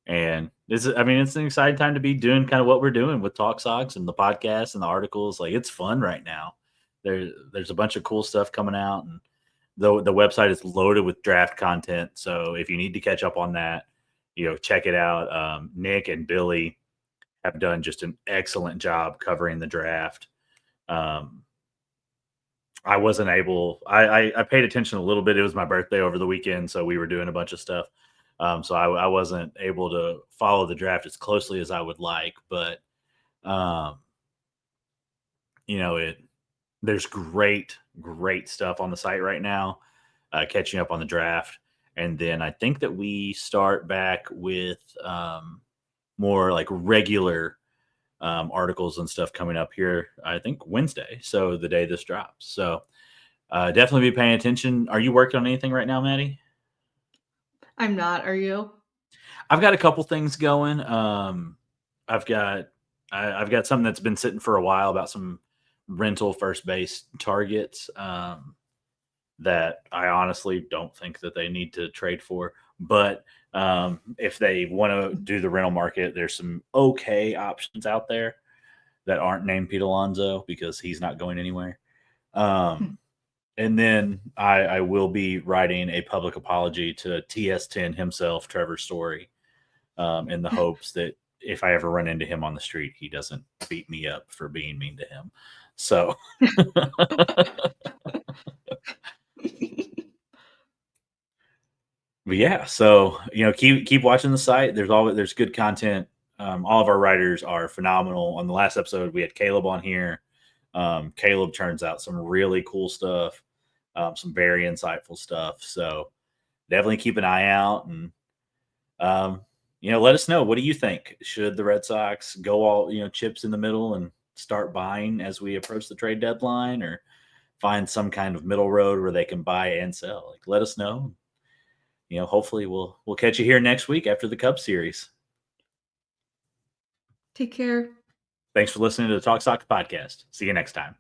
And it's an exciting time to be doing kind of what we're doing with Talk Sox and the podcast and the articles. Like, it's fun right now. There's a bunch of cool stuff coming out, and the website is loaded with draft content. So if you need to catch up on that, check it out. Nick and Billy have done just an excellent job covering the draft. I wasn't able. I paid attention a little bit. It was my birthday over the weekend, so we were doing a bunch of stuff. So I wasn't able to follow the draft as closely as I would like, but there's great stuff on the site right now, catching up on the draft. And then I think that we start back with more like regular articles and stuff coming up here, I think Wednesday. So the day this drops. So definitely be paying attention. Are you working on anything right now, Maddie? I'm not. Are you? I've got a couple things going. I've got something that's been sitting for a while about some rental first base targets that I honestly don't think that they need to trade for. But if they want to do the rental market, there's some okay options out there that aren't named Pete Alonso because he's not going anywhere. And then I will be writing a public apology to TS10 himself, Trevor Story, in the hopes that if I ever run into him on the street, he doesn't beat me up for being mean to him. So but yeah, so keep watching the site. There's good content. All of our writers are phenomenal. On the last episode, we had Caleb on here. Caleb turns out some really cool stuff, some very insightful stuff. So definitely keep an eye out, and let us know. What do you think? Should the Red Sox go all chips in the middle and start buying as we approach the trade deadline, or find some kind of middle road where they can buy and sell? Like, let us know. Hopefully we'll catch you here next week after the Cubs series. Take care. Thanks for listening to the Talk Sox podcast. See you next time.